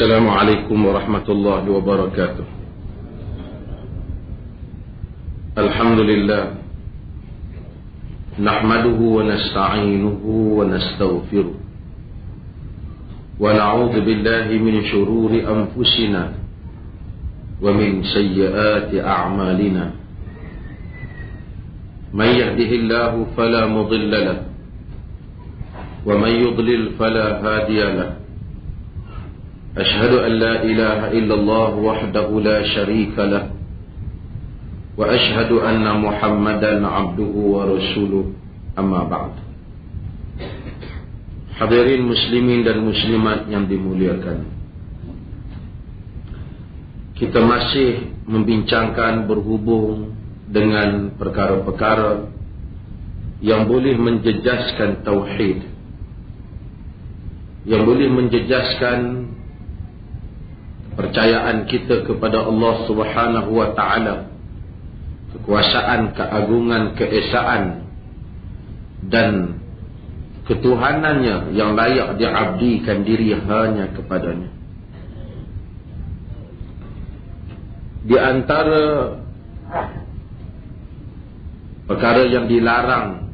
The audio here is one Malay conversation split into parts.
السلام عليكم ورحمة الله وبركاته. الحمد لله نحمده ونستعينه ونستغفره ونعوذ بالله من شرور أنفسنا ومن سيئات أعمالنا. من يهده الله فلا مضل له ومن يضلل فلا هادي له. أشهد أن لا إله إلا الله وحده لا شريك له وأشهد أن محمدا عبده ورسوله. أما بعد. Hadirin muslimin dan muslimat yang dimuliakan, kita masih membincangkan berhubung dengan perkara-perkara yang boleh menjejaskan tauhid, yang boleh menjejaskan percayaan kita kepada Allah Subhanahu wa taala, kekuasaan, keagungan, keesaan dan ketuhanannya yang layak diabdikan diri hanya kepadanya. Di antara perkara yang dilarang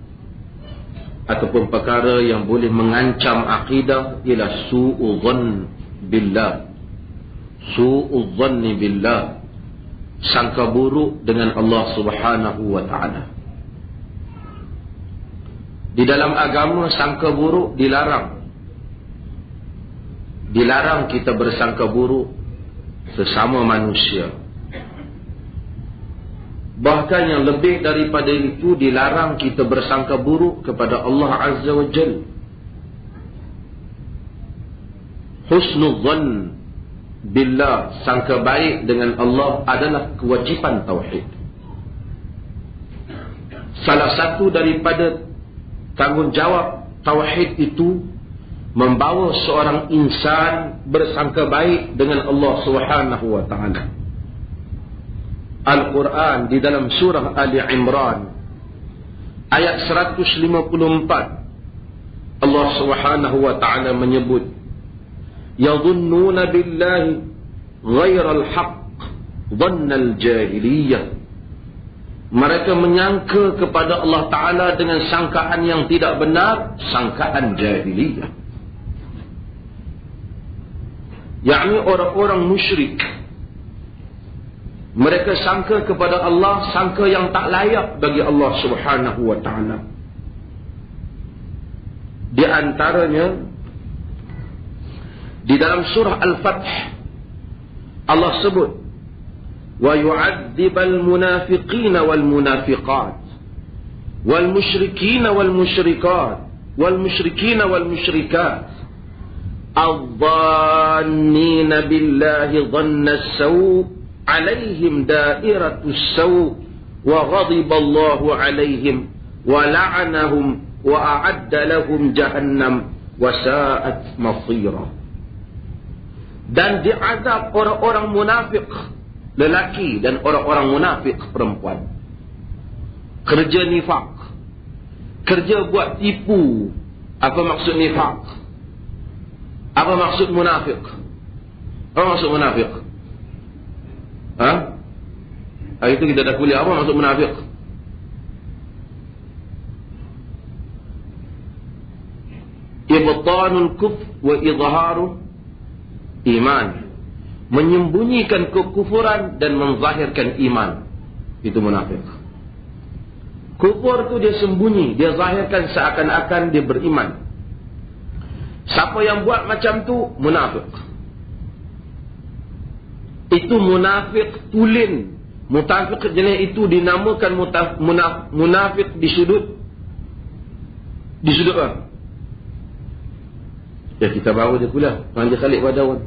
ataupun perkara yang boleh mengancam akidah ialah su'udzan billah. Su'udzanni billah, sangka buruk dengan Allah Subhanahu wa ta'ala. Di dalam agama sangka buruk dilarang. Dilarang kita bersangka buruk sesama manusia. Bahkan yang lebih daripada itu, dilarang kita bersangka buruk kepada Allah Azza wa Jalla. Husnudzan billah, sangka baik dengan Allah adalah kewajipan tauhid. Salah satu daripada tanggungjawab tauhid itu membawa seorang insan bersangka baik dengan Allah Subhanahu wa taala. Al-Quran di dalam surah Ali Imran ayat 154, Allah Subhanahu wa taala menyebut, yadhunnuna billahi ghairal haqq dhannal jahiliyah. Mereka menyangka kepada Allah Ta'ala dengan sangkaan yang tidak benar, sangkaan jahiliyah. Yakni orang-orang musyrik, mereka sangka kepada Allah sangka yang tak layak bagi Allah Subhanahu wa ta'ala. Di antaranya di dalam surah Al-Fath Allah sebut, wa yu'adzibal munafiqina wal munafiqat wal musyrikina wal musyrikat wal musyrikina wal musyrikat adh-dhannina billahi dhanna as-saw' alaihim dairatus saw' wa ghadiba Allahu alaihim wa la'anahum wa a'adda lahum jahannam wa sa'at masira. Dan diazab orang-orang munafik lelaki dan orang-orang munafik perempuan. Kerja nifak, kerja buat tipu. Apa maksud nifak? Apa maksud munafik? Apa maksud munafik? Hari itu kita dah kuliah apa maksud munafik. Ibtanul kufr wa izharul iman, menyembunyikan kekufuran dan menzahirkan iman. Itu munafik. Kufur tu dia sembunyi, dia zahirkan seakan-akan dia beriman. Siapa yang buat macam tu, munafik. Itu munafik tulen. Munafik jenis itu dinamakan munafik di sudut. Di sudut apa? Ya kita baru dia kuliah Raja Khalid Badawan.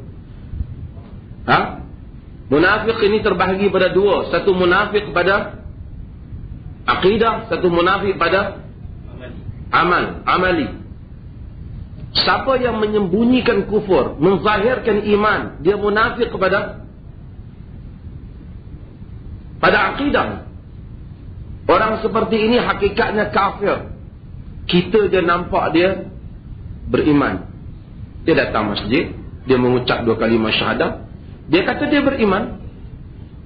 Munafik ini terbahagi pada dua. Satu munafik pada akidah, satu munafik pada amali. Siapa yang menyembunyikan kufur, menzahirkan iman, dia munafik pada akidah. Orang seperti ini hakikatnya kafir. Kita dia nampak dia beriman. Dia datang masjid, dia mengucap 2 kalimah syahadah, dia kata dia beriman,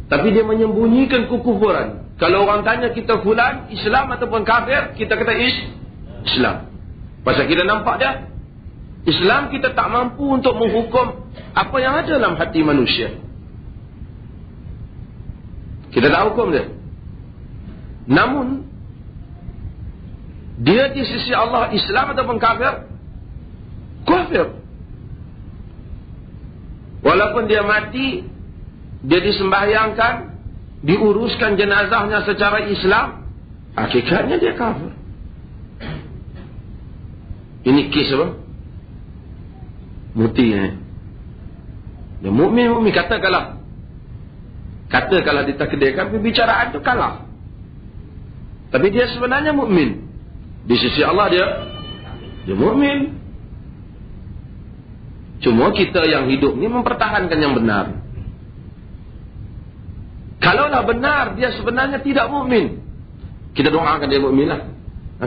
tapi dia menyembunyikan kekufuran. Kalau orang tanya kita fulan Islam ataupun kafir, kita kata Islam. Pasal kita nampak dia Islam, kita tak mampu untuk menghukum apa yang ada dalam hati manusia. Kita tak hukum dia. Namun dia di sisi Allah Islam ataupun kafir? Kafir. Walaupun dia mati, dia disembahyangkan, diuruskan jenazahnya secara Islam, hakikatnya dia kafir. Ini kes apa? Muti dia mukmin katakanlah ditakdirkan pembicaraan itu kalah. Tapi dia sebenarnya mukmin. Di sisi Allah dia mukmin. Cuma kita yang hidup ni mempertahankan yang benar. Kalaulah benar dia sebenarnya tidak mukmin, kita doakan dia mukmin lah.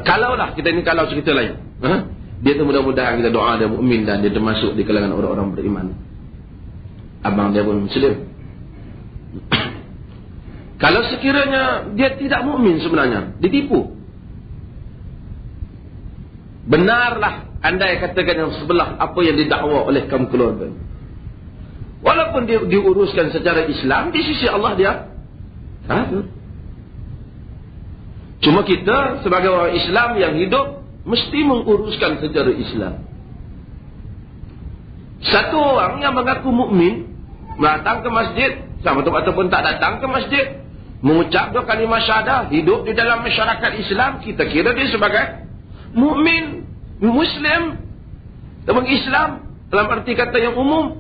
Kalaulah kita ni kalau cerita lain, dia tu mudah-mudahan kita doa dia mukmin dan dia termasuk di kalangan orang-orang beriman. Abang dia pun Muslim. Kalau sekiranya dia tidak mukmin sebenarnya, ditipu. Benarlah andai katakan yang sebelah apa yang didakwa oleh kaum keluarga. Walaupun dia diuruskan secara Islam, di sisi Allah dia kafir. Cuma kita sebagai orang Islam yang hidup mesti menguruskan secara Islam. Satu orang yang mengaku mukmin datang ke masjid, sama ataupun tak datang ke masjid, mengucap 2 kalimah syahadah, hidup di dalam masyarakat Islam, kita kira dia sebagai mukmin, Muslim, teman Islam dalam arti kata yang umum.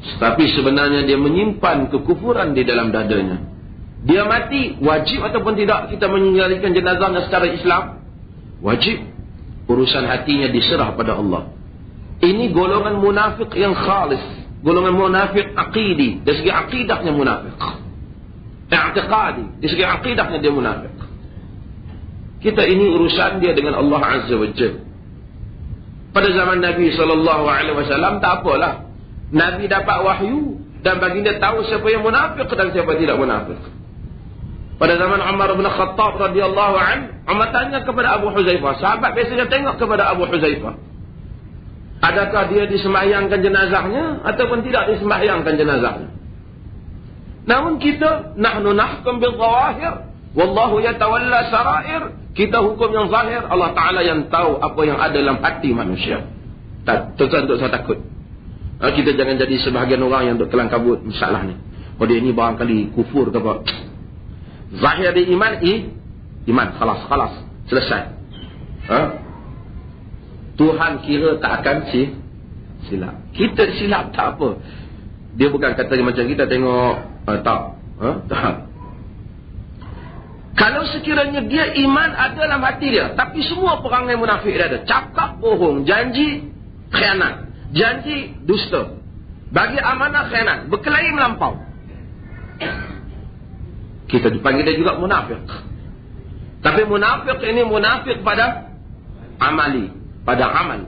Tapi sebenarnya dia menyimpan kekufuran di dalam dadanya. Dia mati, wajib ataupun tidak kita meninggalkan jenazahnya secara Islam? Wajib. Urusan hatinya diserah pada Allah. Ini golongan munafik yang khalis, golongan munafik aqidi. Dari segi aqidahnya munafik, i'tiqadi, dari segi aqidahnya dia munafik. Kita ini urusan dia dengan Allah Azza wa Jalla. Pada zaman Nabi SAW tak apalah, Nabi dapat wahyu dan baginda tahu siapa yang munafik dan siapa tidak munafik. Pada zaman Umar bin Khattab radhiyallahu anhu, Umar tanya kepada Abu Huzaifah, sahabat biasanya tengok kepada Abu Huzaifah, adakah dia disembahyangkan jenazahnya ataupun tidak disembahyangkan jenazahnya. Namun kita nahnu nahkum bil zawahir wallahu yatawalla sarair. Kita hukum yang zahir, Allah Ta'ala yang tahu apa yang ada dalam hati manusia. Tuan-tuan, tak usah takut. Kita jangan jadi sebahagian orang yang duk kelang kabut masalah ni. Oh dia ni barangkali kufur ke apa. Zahir di iman, iman, khalas, selesai. Tuhan kira tak akan silap. Kita silap tak apa. Dia bukan kata macam kita tengok, tak. Kalau sekiranya dia iman ada dalam hati dia, tapi semua perangai munafik dia ada. Cakap bohong, janji khianat, janji dusta, bagi amanah khianat, berkelahi melampau, kita dipanggil dia juga munafik. Tapi munafik ini munafik pada amali, pada amal.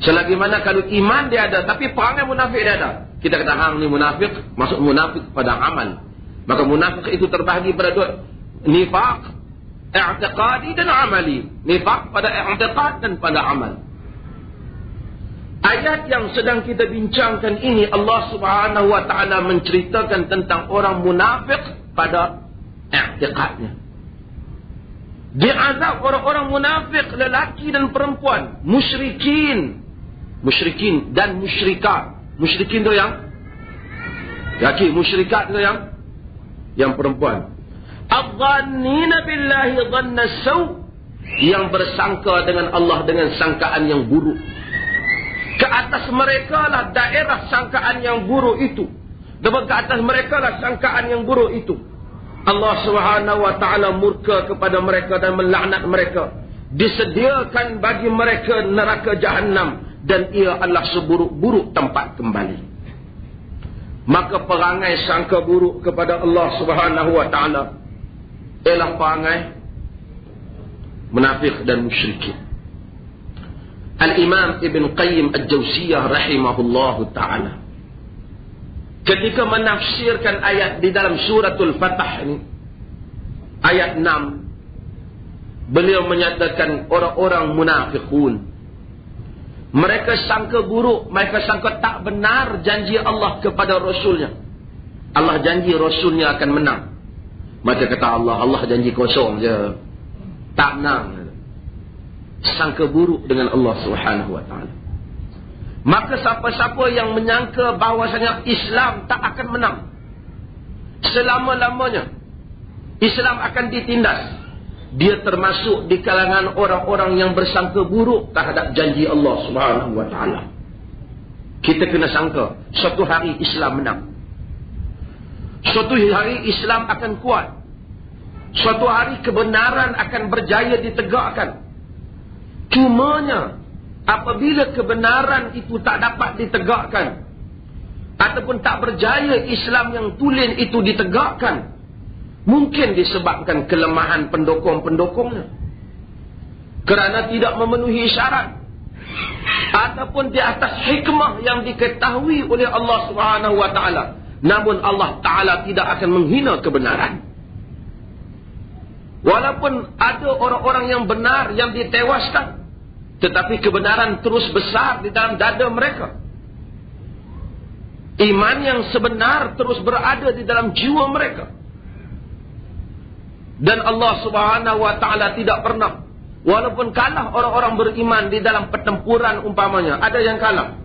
Selagi mana kalau iman dia ada, tapi perangai munafik dia ada, kita kata hang ni munafik, masuk munafik pada amal. Maka munafik itu terbahagi pada 2, nifaq i'tiqadi dan amali. Nifaq pada i'tiqad dan pada amal. Ayat yang sedang kita bincangkan ini, Allah Subhanahu wa taala menceritakan tentang orang munafik pada i'tiqadnya. Diazab orang-orang munafik, lelaki dan perempuan, musyrikin dan musyrikat. Musyrikin tu yang laki, musyrikat tu yang perempuan. Adh-dhannina billahi dhanna as-saw, yang bersangka dengan Allah dengan sangkaan yang buruk. Ke atas mereka lah daerah sangkaan yang buruk itu. Dan ke atas mereka lah sangkaan yang buruk itu. Allah Subhanahu wa taala murka kepada mereka dan melaknat mereka. Disediakan bagi mereka neraka Jahannam dan ia adalah seburuk-buruk tempat kembali. Maka perangai sangka buruk kepada Allah Subhanahu wa taala ialah perangai munafik dan musyrikin. Al-Imam Ibn Qayyim Al-Jawziyah rahimahullahu ta'ala, ketika menafsirkan ayat di dalam suratul Fatah ini, ayat 6, beliau menyatakan orang-orang munafiqun, mereka sangka buruk, mereka sangka tak benar janji Allah kepada Rasulnya. Allah janji Rasulnya akan menang. Maka kata Allah, Allah janji kosong je, tak menang. Sangka buruk dengan Allah Subhanahu wa ta'ala. Maka siapa-siapa yang menyangka bahawasanya Islam tak akan menang, selama-lamanya Islam akan ditindas, dia termasuk di kalangan orang-orang yang bersangka buruk terhadap janji Allah Subhanahu wa ta'ala. Kita kena sangka suatu hari Islam menang, suatu hari Islam akan kuat, suatu hari kebenaran akan berjaya ditegakkan. Cumanya apabila kebenaran itu tak dapat ditegakkan, ataupun tak berjaya Islam yang tulen itu ditegakkan, mungkin disebabkan kelemahan pendukung-pendukungnya, kerana tidak memenuhi syarat, ataupun di atas hikmah yang diketahui oleh Allah Subhanahu wa ta'ala. Namun Allah Ta'ala tidak akan menghina kebenaran. Walaupun ada orang-orang yang benar yang ditewaskan, tetapi kebenaran terus besar di dalam dada mereka. Iman yang sebenar terus berada di dalam jiwa mereka. Dan Allah Subhanahu wa ta'ala tidak pernah, walaupun kalah orang-orang beriman di dalam pertempuran umpamanya, ada yang kalah,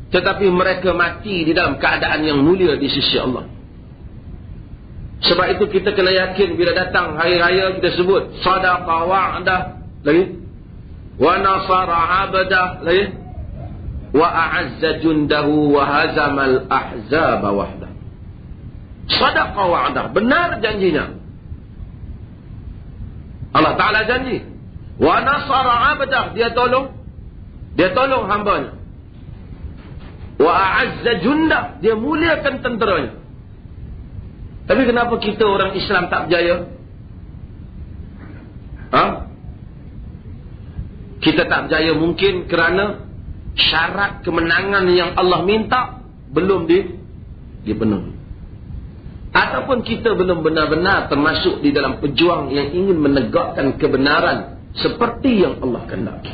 tetapi mereka mati di dalam keadaan yang mulia di sisi Allah. Sebab itu kita kena yakin bila datang hari raya kita sebut sadaqa wa'dah, lagi wa nasara 'abdah, lagi wa a'azza jundahu wa hazamal ahzaba wahdah. Sadaqa wa'dah, benar janjinya. Allah Ta'ala janji. Wa nasara 'abdah, dia tolong hambanya. Wa a'azza jundah, dia muliakan tenteranya. Tapi kenapa kita orang Islam tak berjaya? Kita tak berjaya mungkin kerana syarat kemenangan yang Allah minta belum dipenuhi. Ataupun kita belum benar-benar termasuk di dalam pejuang yang ingin menegakkan kebenaran seperti yang Allah kehendaki.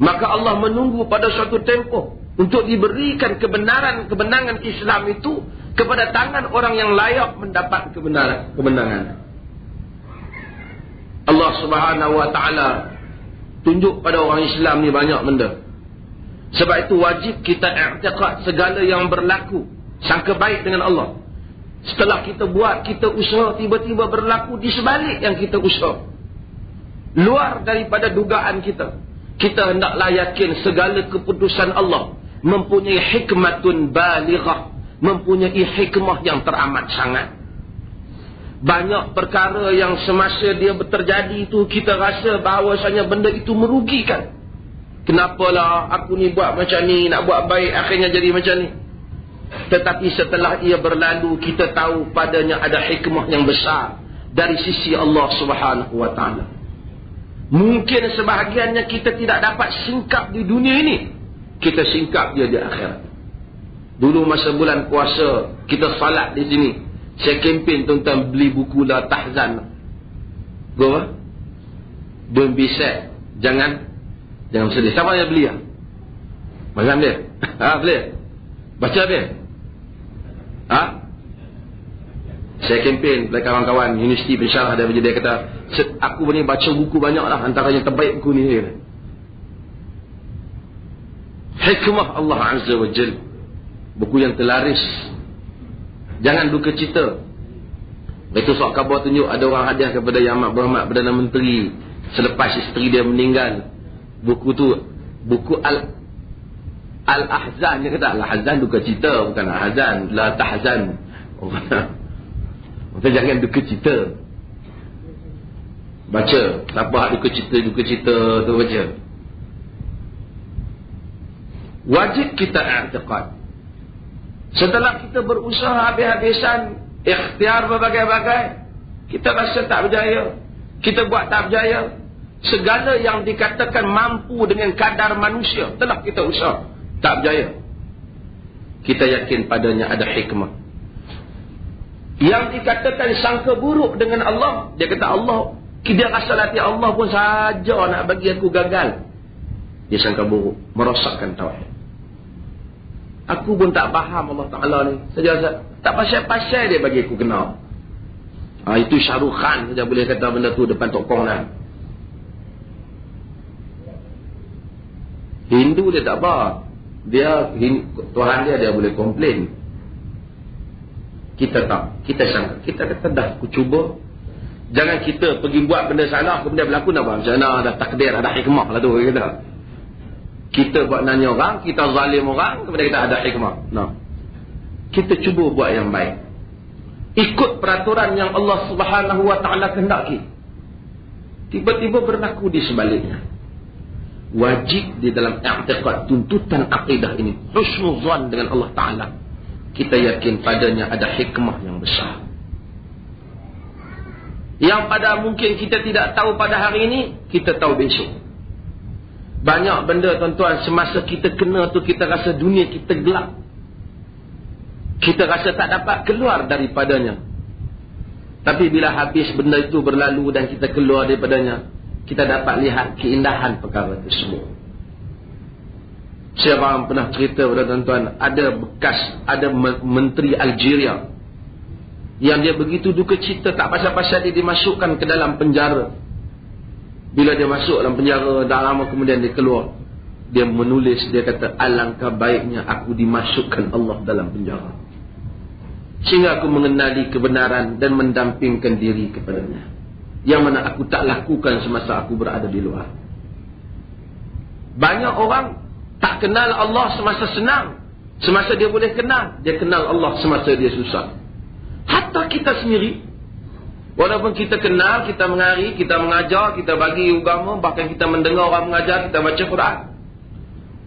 Maka Allah menunggu pada suatu tempoh untuk diberikan kebenaran-kemenangan Islam itu kepada tangan orang yang layak mendapat kemenangan. Allah Subhanahu wa ta'ala tunjuk pada orang Islam ni banyak benda. Sebab itu wajib kita i'tiqad segala yang berlaku, sangka baik dengan Allah. Setelah kita buat, kita usaha, tiba-tiba berlaku di sebalik yang kita usaha, luar daripada dugaan kita. Kita hendaklah yakin segala keputusan Allah mempunyai hikmatun balighah, mempunyai hikmah yang teramat sangat. Banyak perkara yang semasa dia terjadi itu kita rasa bahawasanya benda itu merugikan. Kenapalah aku ni buat macam ni, nak buat baik akhirnya jadi macam ni. Tetapi setelah ia berlalu, kita tahu padanya ada hikmah yang besar dari sisi Allah Subhanahu wa ta'ala. Mungkin sebahagiannya kita tidak dapat singkap di dunia ini, kita singkap dia di akhirat. Dulu masa bulan puasa kita salat di sini, saya kempen tentang beli buku La Tahzan. Go, don't be sad, jangan bersedih. Siapa yang beli? Macam dia? Beli? Baca dia? Saya kempen oleh kawan-kawan Universiti Pensyarah dia kata, aku ni baca buku banyak lah, antaranya terbaik buku ni. Hikmah Allah Azza wa Jal, buku yang terlaris. Jangan duka cita. Itu sok khabar tunjuk ada orang hadiah kepada Yang Amat Berhormat Perdana Menteri selepas isteri dia meninggal. Buku tu, buku Al-Ahzan. Dia kata Al-Ahzan duka cita, bukan Al-Ahzan, La Tahzan. Maka jangan duka cita. Baca. Siapa duka cita tu baca. Wajib kita i'tiqad. Setelah kita berusaha habis-habisan, ikhtiar berbagai-bagai, kita rasa tak berjaya, kita buat tak berjaya, Segala yang dikatakan mampu dengan kadar manusia telah kita usaha, tak berjaya. Kita yakin padanya ada hikmah. Yang dikatakan sangka buruk dengan Allah, dia kata Allah, dia rasa hati Allah pun saja nak bagi aku gagal. Dia sangka buruk, merosakkan tauhid. Aku pun tak faham Allah Ta'ala ni. Saja tak pasal-pasal dia bagi aku kenal. Itu Shah Rukh Khan saja boleh kata benda tu depan tokong lah. Hindu dia tak apa. Tuhan dia boleh komplain. Kita tak. Kita sangka. Kita kata dah aku cuba. Jangan kita pergi buat benda salah, kemudian berlaku nak apa? Macam mana ada takdir, ada hikmah lah tu. Kita buat nanya orang, kita zalim orang, kemudian kita ada hikmah. No. Kita cuba buat yang baik. Ikut peraturan yang Allah Subhanahu Wa Taala kehendaki. Tiba-tiba berlaku di sebaliknya. Wajib di dalam i'tiqad, tuntutan akidah ini, husnuzan dengan Allah Ta'ala. Kita yakin padanya ada hikmah yang besar. Yang pada mungkin kita tidak tahu pada hari ini, kita tahu besok. Banyak benda tuan-tuan, semasa kita kena tu kita rasa dunia kita gelap. Kita rasa tak dapat keluar daripadanya. Tapi bila habis benda itu berlalu dan kita keluar daripadanya, kita dapat lihat keindahan perkara tersebut. Saya pernah cerita kepada tuan-tuan, ada menteri Algeria yang dia begitu duka cita, tak pasal-pasal dia dimasukkan ke dalam penjara. Bila dia masuk dalam penjara, dah lama kemudian dia keluar, dia menulis, dia kata, alangkah baiknya aku dimasukkan Allah dalam penjara, sehingga aku mengenali kebenaran dan mendampingkan diri kepadanya, yang mana aku tak lakukan semasa aku berada di luar. Banyak orang tak kenal Allah semasa senang. Semasa dia boleh kenal, dia kenal Allah semasa dia susah. Hatta kita sendiri, walaupun kita kenal, kita mengari, kita mengajar, kita bagi agama, bahkan kita mendengar orang mengajar, kita baca Quran,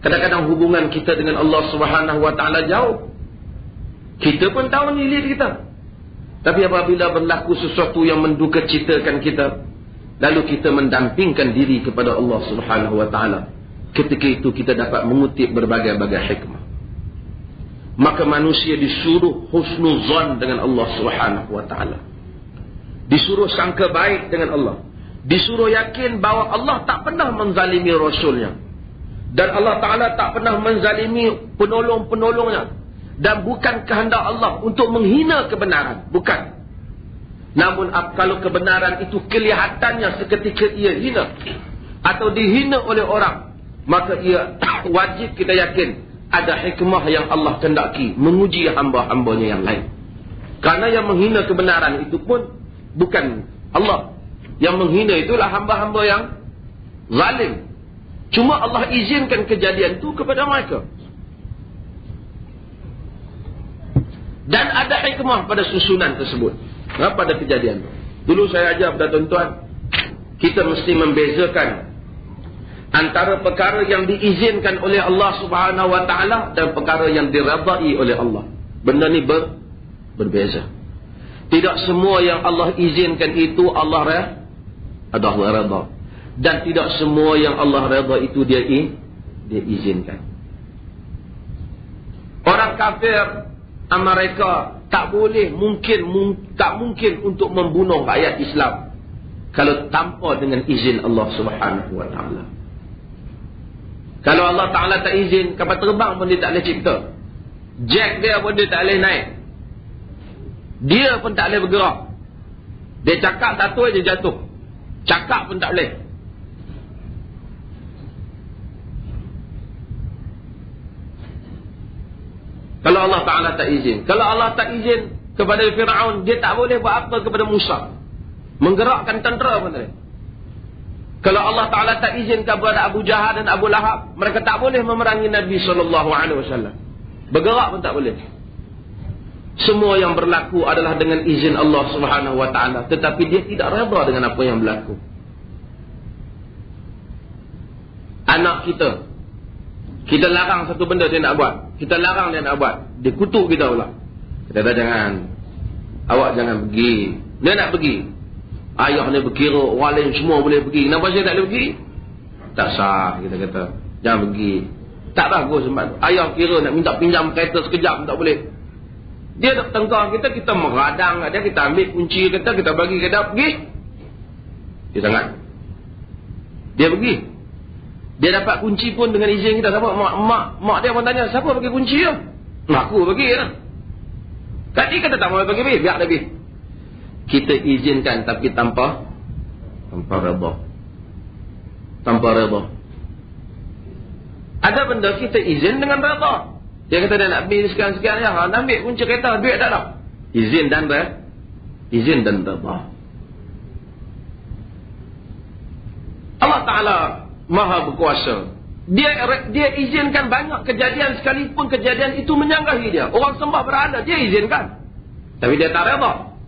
kadang-kadang hubungan kita dengan Allah Subhanahu Wa Taala jauh. Kita pun tahu nilai kita. Tapi apabila berlaku sesuatu yang menduka citakan kita, lalu kita mendampingkan diri kepada Allah Subhanahu Wa Taala, ketika itu kita dapat mengutip berbagai-bagai hikmah. Maka manusia disuruh husnuzan dengan Allah Subhanahu Wa Taala. Disuruh sangka baik dengan Allah. Disuruh yakin bahawa Allah tak pernah menzalimi Rasulnya. Dan Allah Ta'ala tak pernah menzalimi penolong-penolongnya. Dan bukan kehendak Allah untuk menghina kebenaran. Bukan. Namun kalau kebenaran itu kelihatannya seketika ia hina atau dihina oleh orang, maka ia wajib kita yakin ada hikmah yang Allah kehendaki menguji hamba-hambanya yang lain. Karena yang menghina kebenaran itu pun bukan Allah. Yang menghina itulah hamba-hamba yang zalim. Cuma Allah izinkan kejadian itu kepada mereka. Dan ada hikmah pada susunan tersebut. Pada kejadian itu. Dulu saya ajar kepada tuan-tuan, kita mesti membezakan antara perkara yang diizinkan oleh Allah Subhanahu Wa Taala dan perkara yang diredai oleh Allah. Benda ni berbeza. Tidak semua yang Allah izinkan itu Allah redha. Dan tidak semua yang Allah redha itu dia izinkan. Orang kafir Amerika tak mungkin untuk membunuh rakyat Islam kalau tanpa dengan izin Allah Subhanahu Wa Taala. Kalau Allah Ta'ala tak izin, kapal terbang pun dia tak boleh cipta. Jack dia pun dia tak boleh naik. Dia pun tak boleh bergerak. Dia cakap satu dia jatuh. Cakap pun tak boleh. Kalau Allah Ta'ala tak izin. Kalau Allah tak izin kepada Fir'aun, dia tak boleh buat apa kepada Musa. Menggerakkan tentera pun tak boleh. Kalau Allah Ta'ala tak izin kepada Abu Jahal dan Abu Lahab, mereka tak boleh memerangi Nabi SAW. Bergerak pun tak boleh. Semua yang berlaku adalah dengan izin Allah Subhanahu Wa Taala, tetapi dia tidak redha dengan apa yang berlaku. Anak kita larang satu benda dia nak buat, kita larang dia nak buat, dia kutuk kita pula. Kita kata jangan, awak jangan pergi. Dia nak pergi, Ayah ni berkira, orang lain semua boleh pergi. Kenapa saya tak boleh pergi? Tak sah, kita kata. Jangan pergi. Tak bagus sebab ayah kira nak minta pinjam kereta sekejap tak boleh. Dia nak tengkar kita, kita meradang dia, kita ambil kunci kereta, kita bagi kereta, pergi. Dia sangat. Dia pergi. Dia dapat kunci pun dengan izin kita. Siapa? Mak dia pun tanya, siapa bagi kunci tu? Aku bagi lah. Tadi kata tak mau bagi, biar dia pergi. Kita izinkan tapi tanpa redha. Tanpa redha. Ada benda kita izin dengan redha. Dia kata dia nak beli sekian-sekian ya, nak ambil kunci kereta, duit tak ada. Izin dan redha. Allah Ta'ala Maha berkuasa. Dia izinkan banyak kejadian, sekalipun kejadian itu menyanggahi dia. Orang sembah berhala, dia izinkan. Tapi dia tak redha.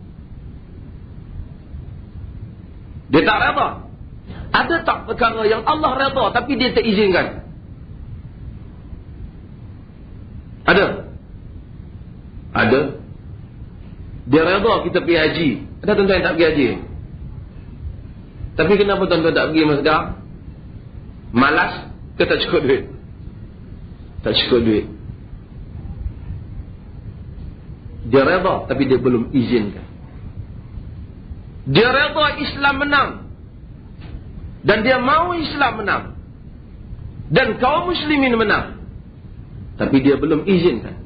Dia tak redha. Ada tak perkara yang Allah redha tapi dia tak izinkan? Ada. Dia redha kita pergi haji. Ada tuan-tuan yang tak pergi haji. Tapi kenapa tuan-tuan tak pergi masa sekarang? Malas ke tak cukup duit? Tak cukup duit. Dia redha tapi dia belum izinkan. Dia redha Islam menang. Dan dia mahu Islam menang. Dan kaum muslimin menang. Tapi dia belum izinkan.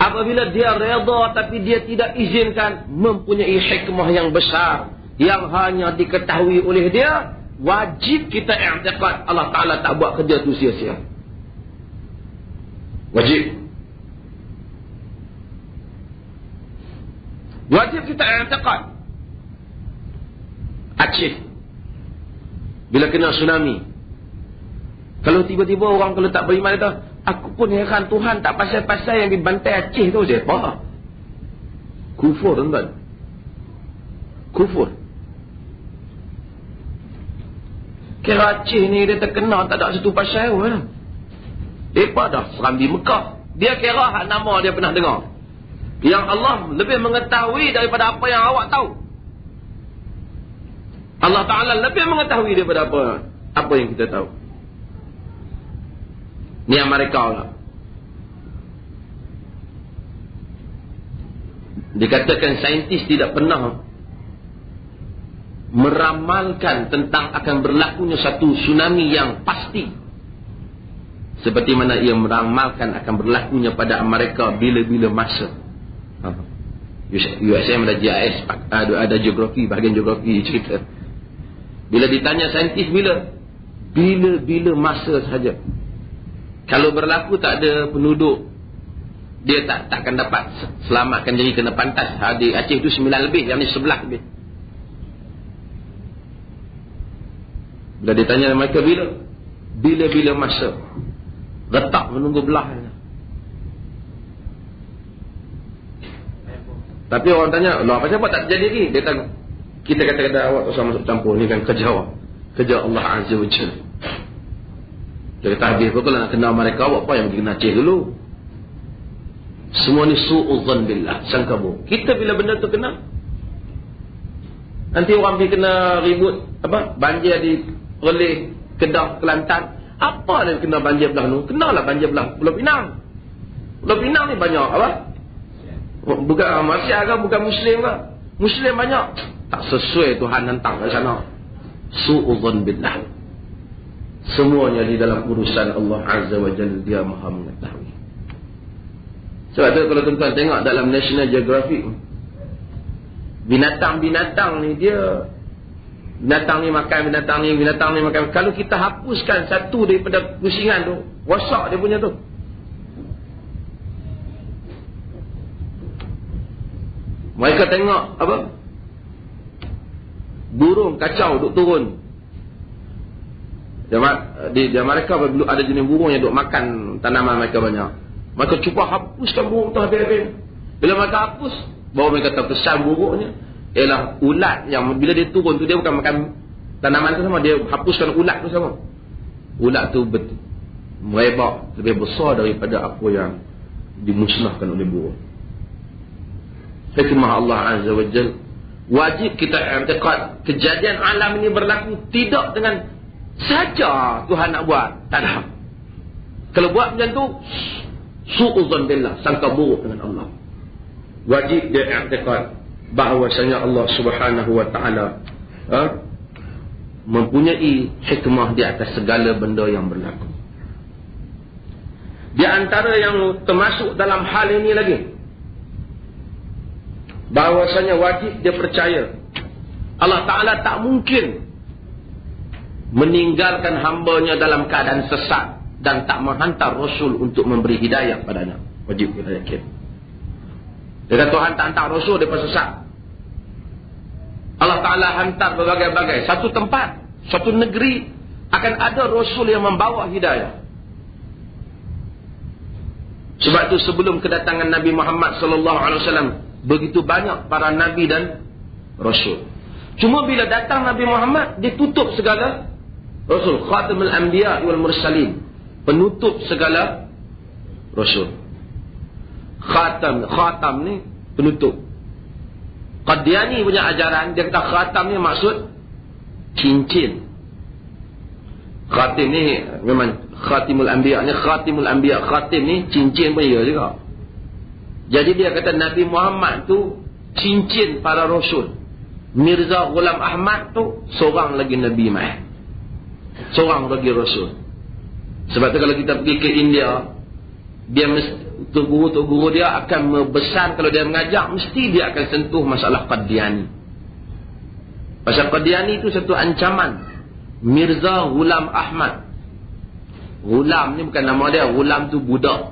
Apabila dia redha tapi dia tidak izinkan, mempunyai hikmah yang besar yang hanya diketahui oleh dia. Wajib kita i'tiqad Allah Ta'ala tak buat kerja tu sia-sia. Wajib kita i'tiqad. Aceh bila kena tsunami, kalau tiba-tiba orang kalau tak beriman itu, aku pun heran Tuhan tak pasal-pasal yang dibantai Aceh tu je. Apa? Kufur, tuan-tuan. Kufur. Kira Aceh ni dia terkena tak ada satu pasal pun. Mereka dah serambi Mekah. Dia kira hak nama dia pernah dengar. Yang Allah lebih mengetahui daripada apa yang awak tahu. Allah Ta'ala lebih mengetahui daripada apa yang kita tahu. Ni Amerika lah. Dikatakan saintis tidak pernah meramalkan tentang akan berlakunya satu tsunami yang pasti seperti mana ia meramalkan akan berlakunya pada Amerika bila-bila masa. USM ada GIS, ada geografi, bahagian geografi cerita. Bila ditanya saintis bila masa sahaja. Kalau berlaku tak ada penduduk, dia takkan dapat selamatkan diri kena pantas. Di Aceh itu 9 lebih, yang ni 11 lebih. Bila ditanya mereka bila masa, letak menunggu belah. Tapi orang tanya, lah apa tak terjadi lagi? Dia tanya, kita kata-kata awak tak usah masuk campur, ni kan kerja awak, kerja Allah Azza wa Jalla. Dia kata habis apa nak kenal mereka, awak apa yang pergi kena Aceh dulu? Semua ni su'udzan billah, sangka buruk. Kita bila benda tu kena, nanti orang pergi kena ribut banjir di Perlis, Kedah, Kelantan. Apa dia kena banjir belah tu? Kenalah banjir belah Pulau Pinang. Pulau Pinang ni banyak bukan Malaysia ke, bukan Muslim ke? Muslim banyak. Tak sesuai Tuhan hantar ke sana. Su'udzan billah. Semuanya di dalam urusan Allah Azza wa Jalla, dia Maha mengetahui. Sebab tu kalau tuan-tuan tengok dalam National Geographic, binatang-binatang ni dia, binatang ni makan, binatang ni makan. Kalau kita hapuskan satu daripada pusingan tu, rosak dia punya tu. Mereka tengok burung kacau duk turun. Di mereka ada jenis burung yang duk makan tanaman mereka banyak. Mereka cuba hapuskan burung tu habis-habis. Bila mereka hapus, baru mereka terpesan burungnya ialah ulat yang bila dia turun tu, dia bukan makan tanaman tu sama, dia hapuskan ulat tu sama. Ulat tu merebak lebih besar daripada apa yang dimusnahkan oleh burung. Hikmah Allah Azza wa Jal. Wajib kita i'tiqad kejadian alam ini berlaku tidak dengan saja Tuhan nak buat. Tak ada. Kalau buat macam tu, su'udzon billah, sangka buruk dengan Allah. Wajib dia i'tiqad bahawasanya Allah Subhanahu wa taala mempunyai hikmah di atas segala benda yang berlaku. Di antara yang termasuk dalam hal ini lagi, bahawasanya wajib dia percaya Allah Ta'ala tak mungkin meninggalkan hambanya dalam keadaan sesat dan tak menghantar Rasul untuk memberi hidayah padanya. Wajib kita yakin. Dia kata Tuhan tak hantar Rasul, dia sesat. Allah Ta'ala hantar berbagai-bagai. Satu tempat, satu negeri akan ada Rasul yang membawa hidayah. Sebab itu sebelum kedatangan Nabi Muhammad SAW, begitu banyak para Nabi dan Rasul. Cuma bila datang Nabi Muhammad, dia tutup segala Rasul. Khatamul Anbiya wal Mursalin. Penutup segala Rasul. Khatam ni penutup. Qadiani punya ajaran, dia kata khatam ni maksud cincin. Khatim ni memang Khatimul Anbiya ni, Khatimul Anbiya, khatim ni cincin pun ya juga. Jadi dia kata Nabi Muhammad tu cincin para Rasul. Mirza Ghulam Ahmad tu seorang lagi Nabi mai. Seorang lagi Rasul. Sebab tu kalau kita pergi ke India, dia mesti Tok guru dia akan membesar, kalau dia mengajar mesti dia akan sentuh masalah Qadiani. Pasal Qadiani itu satu ancaman. Mirza Ghulam Ahmad. Ghulam ni bukan nama dia, Ghulam tu budak.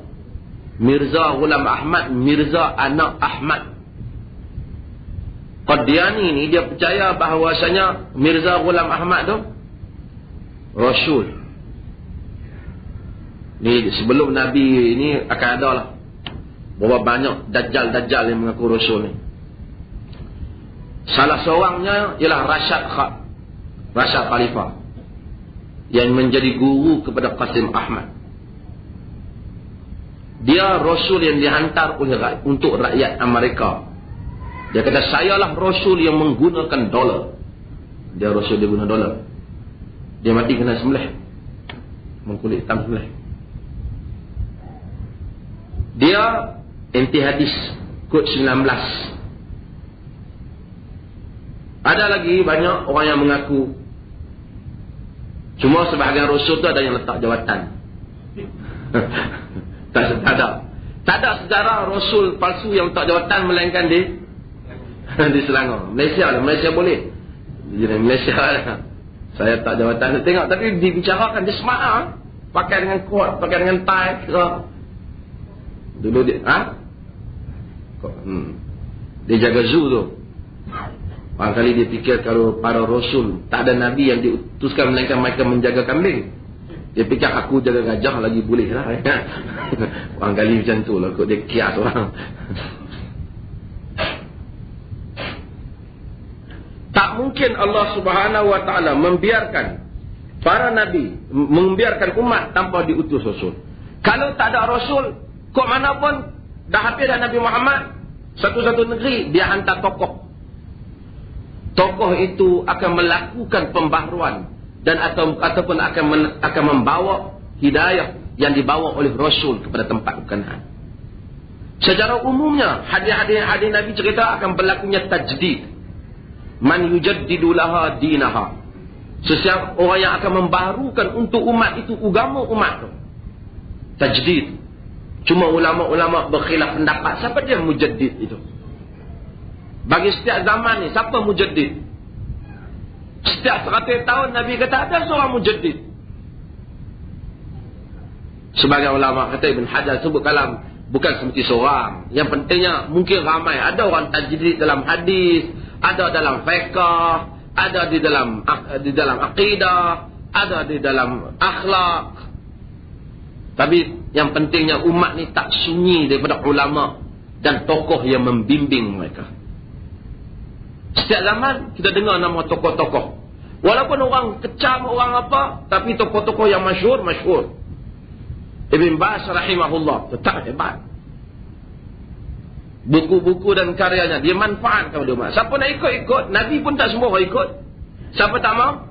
Mirza Ghulam Ahmad, Mirza anak Ahmad. Qadiani ni dia percaya bahawasanya Mirza Ghulam Ahmad tu Rasul. Ni sebelum Nabi ni akan ada lah berapa banyak Dajjal yang mengaku Rasul ni. Salah seorangnya ialah Rashad Khalifah yang menjadi guru kepada Qasim Ahmad. Dia Rasul yang dihantar oleh untuk rakyat Amerika. Dia kata sayalah Rasul yang menggunakan dolar. Dia Rasul dia guna dolar. Dia mati kena sembelih. Mengkulit hitam sembelih. Dia anti hadis kod 19. Ada lagi banyak orang yang mengaku. Cuma sebahagian Rasul tu ada yang letak jawatan. Tak ada. Tak ada sejarah Rasul palsu yang letak jawatan melainkan di Selangor. Malaysia boleh. Di Malaysia saya tak jawatan. Tengok tapi dibicarakan dia smart. Pakai dengan coat, pakai dengan tie. Dulu dia dia jaga zoo tu. Barangkali dia fikir kalau para Rasul tak ada Nabi yang diutuskan melainkan mereka menjaga kambing. Dia fikir aku jaga gajah lagi boleh lah. Barangkali macam tu lah kot dia kias orang. Tak mungkin Allah Subhanahu wa ta'ala membiarkan para Nabi, membiarkan umat tanpa diutus Rasul. Kalau tak ada Rasul, kok mana pun dah habis dah Nabi Muhammad, satu-satu negeri dia hantar tokoh. Tokoh itu akan melakukan pembaharuan dan ataupun akan membawa hidayah yang dibawa oleh Rasul kepada tempat berkenaan. Secara umumnya hadis-hadis Nabi cerita akan berlakunya tajdid. Man yujaddidu laha dinaha. Sesiapa orang yang akan membaharukan untuk umat itu agama umat tu. Tajdid. Cuma ulama-ulama berkhilaf pendapat siapa dia mujaddid itu. Bagi setiap zaman ni siapa mujaddid? Setiap 100 tahun Nabi kata ada seorang mujaddid. Sebagai ulama kata Ibn Hajar sebut kalam bukan seperti seorang. Yang pentingnya mungkin ramai. Ada orang tajdid dalam hadis, ada dalam fiqh, ada di dalam akidah, ada di dalam akhlak. Tapi yang pentingnya umat ni tak sunyi daripada ulama dan tokoh yang membimbing mereka. Setiap zaman kita dengar nama tokoh-tokoh. Walaupun orang kecam, orang apa, tapi tokoh-tokoh yang masyhur. Ibn Baz rahimahullah tetap hebat. buku-buku dan karyanya, dia manfaat kepada umat. Siapa nak ikut, Nabi pun tak semua orang ikut. Siapa tak mau,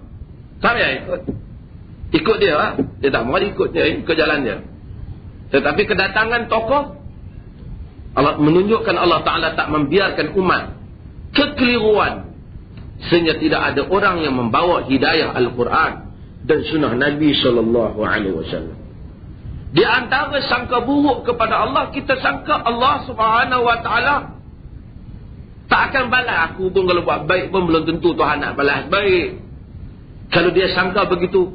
tak payah ikut dia lah. Dia tak mau, dia ikut jalan dia. Tetapi kedatangan tokoh Allah menunjukkan Allah Ta'ala tak membiarkan umat kekeliruan, sehingga tidak ada orang yang membawa hidayah Al-Quran dan sunnah Nabi SAW. Di antara sangka buruk kepada Allah, kita sangka Allah Subhanahu Wa Ta'ala tak akan balas. Aku pun kalau buat baik pun belum tentu Tuhan nak balas baik. Kalau dia sangka begitu,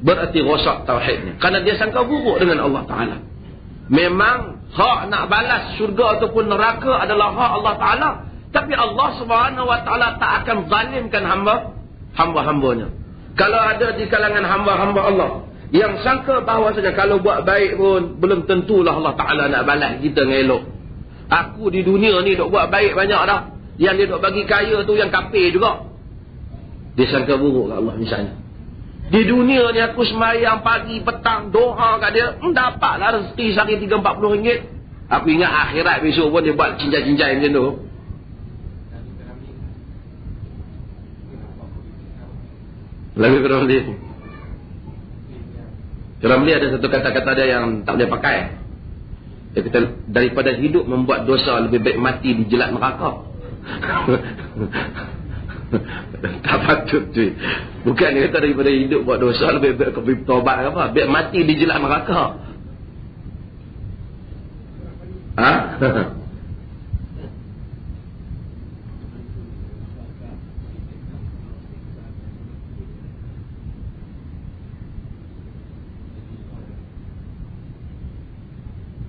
berarti rosak tauhidnya, kerana dia sangka buruk dengan Allah Ta'ala. Memang hak nak balas syurga ataupun neraka adalah hak Allah Ta'ala, tapi Allah Subhanahu Wa Ta'ala tak akan zalimkan hamba-hambanya. Kalau ada di kalangan hamba-hamba Allah yang sangka bahawasanya kalau buat baik pun belum tentulah Allah Ta'ala nak balas kita dengan elok. Aku di dunia ni dok buat baik banyak dah, yang dia dok bagi kaya tu yang kafir juga. Dia sangka buruk kat Allah misalnya. Di dunia ni aku sembahyang pagi, petang, doa kat dia, dapatlah rezeki sehari 30-40 ringgit. Aku ingat akhirat besok pun dia buat cincai-cincai macam tu. Lagu Ramli. Ramli ada satu kata-kata dia yang tak boleh pakai. Dia kata, daripada hidup membuat dosa, lebih baik mati dijelat neraka. Tak patut tu. Bukan dia kata daripada hidup buat dosa, lebih baik kau bertobat ke apa. Biar mati dijelat neraka. Ha?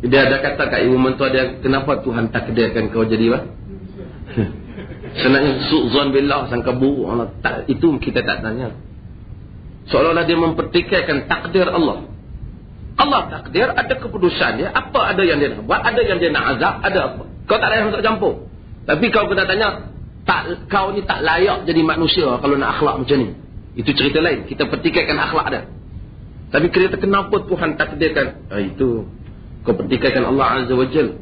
Dia ada kata kat ibu mentua dia, kenapa Tuhan takdirkan kau jadi apa? Sebenarnya su'zon billah, sangka buruk Allah. Tak, itu kita tak tanya. Seolah-olah dia mempertikaikan takdir Allah. Allah takdir, ada keputusan dia. Apa ada yang dia nak buat, ada yang dia nak azab, ada apa. Kau tak payah masuk campur. Tapi kau kena tanya, tak, kau ni tak layak jadi manusia kalau nak akhlak macam ni. Itu cerita lain. Kita pertikaikan akhlak dia. Tapi kita kenapa Tuhan takdirkan? Itu kau pertikaikan Allah Azza wa Jal.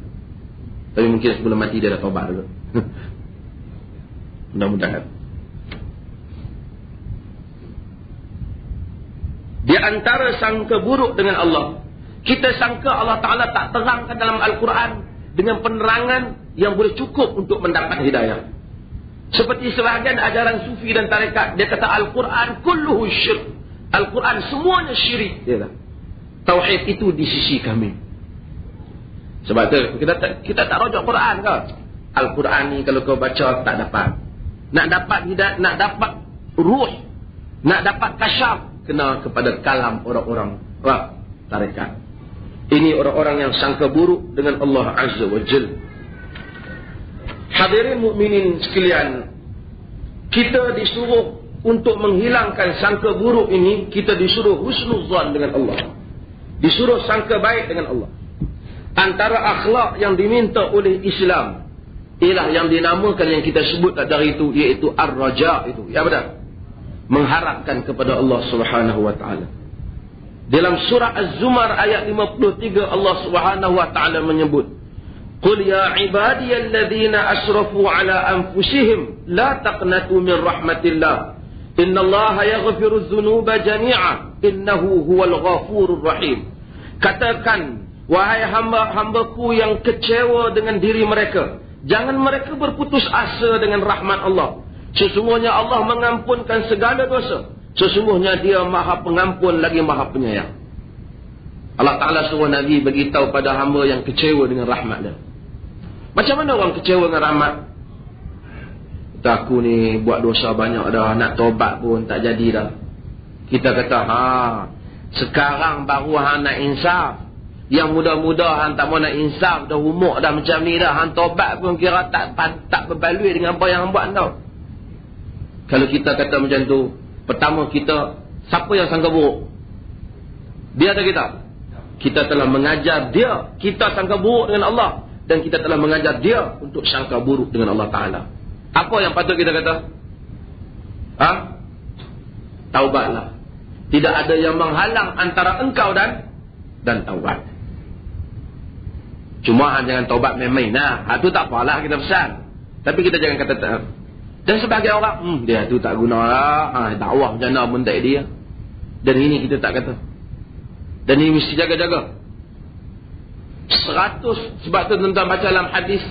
Tapi mungkin sebelum mati dia dah taubat dulu. Mudah-mudahan. Di antara sangka buruk dengan Allah, kita sangka Allah Ta'ala tak terangkan dalam Al-Quran dengan penerangan yang boleh cukup untuk mendapat hidayah. Seperti sebahagian ajaran sufi dan tarekat, dia kata Al-Quran kulluhu syirk. Al-Quran semuanya syirik. Tauhid itu di sisi kami. Sebab tu kita tak rujuk Quran ke? Al-Quran ni kalau kau baca tak dapat. Nak dapat hidayah, nak dapat ruh, nak dapat kasyaf, kena kepada kalam orang-orang tarekat. Ini orang-orang yang sangka buruk dengan Allah Azza wa Jalla. Hadirin mukminin sekalian, kita disuruh untuk menghilangkan sangka buruk ini, kita disuruh husnuzan dengan Allah. Disuruh sangka baik dengan Allah. Antara akhlak yang diminta oleh Islam ialah yang dinamakan, yang kita sebut dari itu, iaitu ar-raja itu. Ya benar. Mengharapkan kepada Allah Subhanahu wa taala. Dalam surah Az-Zumar ayat 53 Allah Subhanahu wa taala menyebut, "Qul ya ibadiyalladzina asrafu ala anfusihim la taqnatu min rahmatillah. Innallaha yaghfiru dzunuba jami'a. Innahu huwal ghafurur rahim." Katakan, wahai hamba-hambaku yang kecewa dengan diri mereka, jangan mereka berputus asa dengan rahmat Allah. Sesungguhnya Allah mengampunkan segala dosa. Sesungguhnya dia maha pengampun lagi maha penyayang. Allah Ta'ala suruh Nabi beritahu pada hamba yang kecewa dengan rahmat dia. Macam mana orang kecewa dengan rahmat? Kata, aku ni buat dosa banyak dah, nak tobat pun tak jadi dah. Kita kata, sekarang baru hang nak insaf. Yang muda-muda hang tak mau nak insaf, dah umur dah macam ni dah, hang tobat pun kira tak berbaloi dengan apa yang hang buat tau. Kalau kita kata macam tu, pertama kita, siapa yang sangka buruk? Dia atau kita? Kita telah mengajar dia, kita sangka buruk dengan Allah, dan kita telah mengajar dia untuk sangka buruk dengan Allah Ta'ala. Apa yang patut kita kata? Taubatlah. Tidak ada yang menghalang antara engkau dan taubat. Cuma jangan taubat main-main. Nah, itu tak apalah kita pesan. Tapi kita jangan kata tak. Dan sebagai orang, dia tu tak guna lah. Dakwah macam mana pun tak dia. Dan ini kita tak kata. Dan ini mesti jaga-jaga. 100. Sebab tu tuan-tuan baca dalam hadis.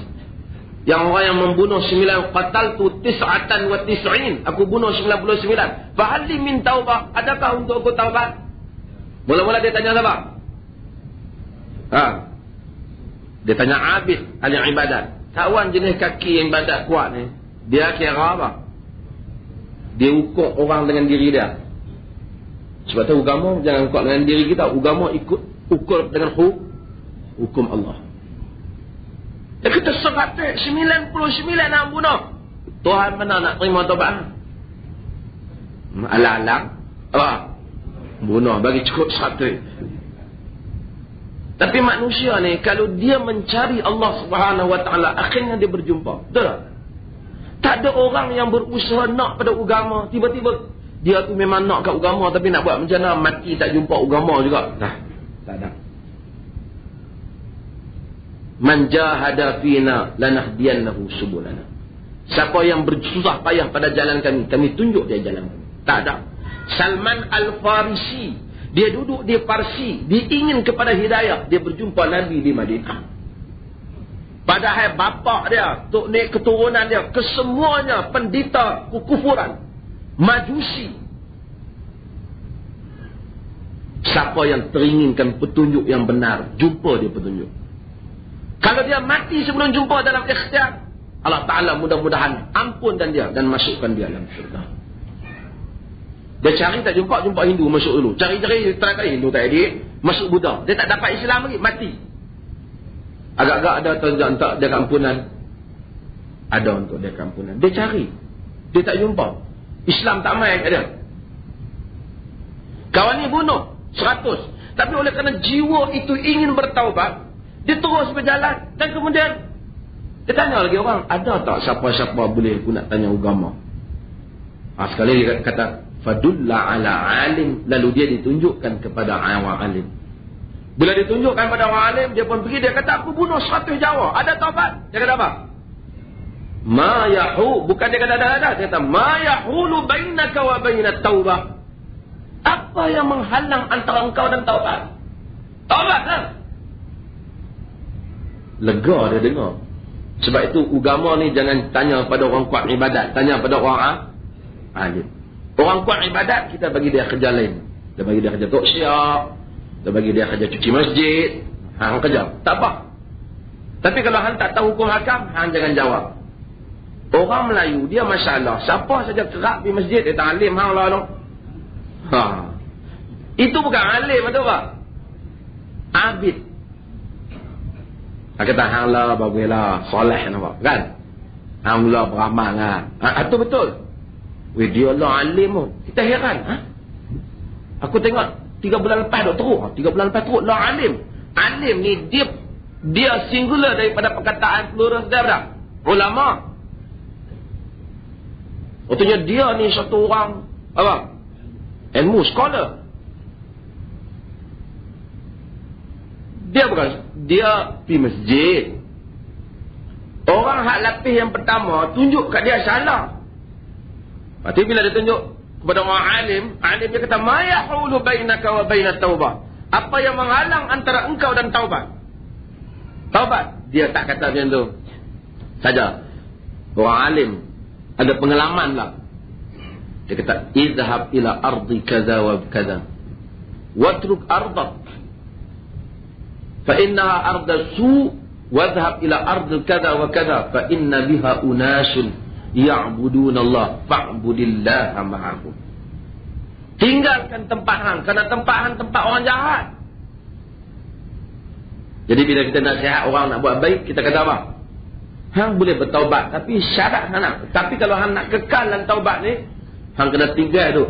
Yang orang yang membunuh 9. Qataltu 99. Aku bunuh 99. Fahali min taubah. Adakah untuk aku taubat? Mula-mula dia tanya apa? Dia tanya abid ahli ibadat. Kawan jenis kaki yang ibadat kuat ni, dia kira apa? Dia ukur orang dengan diri dia. Sebab tu agama jangan ukur dengan diri kita. Agama ukur dengan hukum Allah. Dan kita 99 nak bunuh. Tuhan mana nak terima taubat? Alang-alang bunuh bagi cukup 100. Tapi manusia ni, kalau dia mencari Allah Subhanahu Wa Taala, akhirnya dia berjumpa. Betul tak? Tak ada orang yang berusaha nak pada agama, tiba-tiba dia tu memang nak kat agama, tapi nak buat macam mana, mati tak jumpa agama juga. Tak ada. Man jahada fina lanahdiyannahu subulana. Siapa yang bersusah payah pada jalan kami tunjuk dia jalan kami. Tak ada. Salman Al-Farisi, dia duduk di Parsi, dia ingin kepada hidayah, dia berjumpa Nabi di Madinah. Padahal bapa dia, tok nek keturunan dia, kesemuanya pendeta kekufuran, majusi. Siapa yang teringinkan petunjuk yang benar, jumpa dia petunjuk. Kalau dia mati sebelum jumpa dalam ikhtiar, Allah Ta'ala mudah-mudahan ampunkan dia dan masukkan dia dalam syurga. Dia cari tak jumpa Hindu masuk dulu. Cari-cari terakhir Hindu tadi, masuk Buddha. Dia tak dapat Islam lagi, mati. Agak-agak ada untuk dia kampunan. Ada untuk dia kampunan. Dia cari. Dia tak jumpa. Islam tak main ada. Kawan ni bunuh 100. Tapi oleh kerana jiwa itu ingin bertaubat, dia terus berjalan. Dan kemudian dia tanya lagi orang, ada tak siapa-siapa boleh aku nak tanya agama? Sekali dia kata fadulla ala alim, lalu dia ditunjukkan kepada orang alim. Bila ditunjukkan kepada orang alim, dia pun pergi, dia kata aku bunuh 100 Jawa, ada taubat. Dia kata apa? Ma yahu, bukan dia kata ada, dia kata ma yahulu bainaka wa bainat taubah. Apa yang menghalang antara engkau dan taubat? Taubat kan? Lega dia dengar. Sebab itu agama ni jangan tanya pada orang kuat ibadat, tanya pada orang alim. Orang kuat ibadat, kita bagi dia kerja lain. Kita bagi dia kerja tok syiah, kita bagi dia kerja cuci masjid. Hang kerja, tak apa. Tapi kalau hang tak tahu hukum hakam, hang jangan jawab. Orang Melayu, dia masalah. Siapa saja kerap di masjid, dia tak alim hang lah tu. Itu bukan alim, betul tak? Abid. Hang kata hang lah, baguslah, soleh nampak, kan? Hang lah beramal lah. Itu betul. Dia Allah alim pun. Kita heran. Aku tengok 3 bulan lepas duk teruk. 3 bulan lepas teruk lah alim. Alim ni dia singular daripada perkataan plural dia. Ulama. Maksudnya dia ni satu orang apa? Ilmu, scholar. Dia bukan. Dia pergi masjid. Orang hak lapis yang pertama tunjuk kat dia salah. Tapi bila dia tunjuk kepada orang alim dia kata ma yahulu bainaka wa bainat taubah. Apa yang menghalang antara engkau dan taubat? Taubat. Dia tak kata macam tu saja. Orang alim ada pengalaman lah. Dia kata izhab ila ardi kaza wa kaza watruk ardak fa innaha arda su wadhhab ila ardi kaza wa kaza fa inna biha unasun ya'budunallah fa'budillaha ma'ahum. Tinggalkan tempat hang, kerana tempat hang tempat orang jahat. Jadi bila kita nak sihat orang nak buat baik, kita kata apa? Hang boleh bertaubat, tapi syarat hang nak. Tapi kalau hang nak kekal dalam taubat ni, hang kena tinggal tu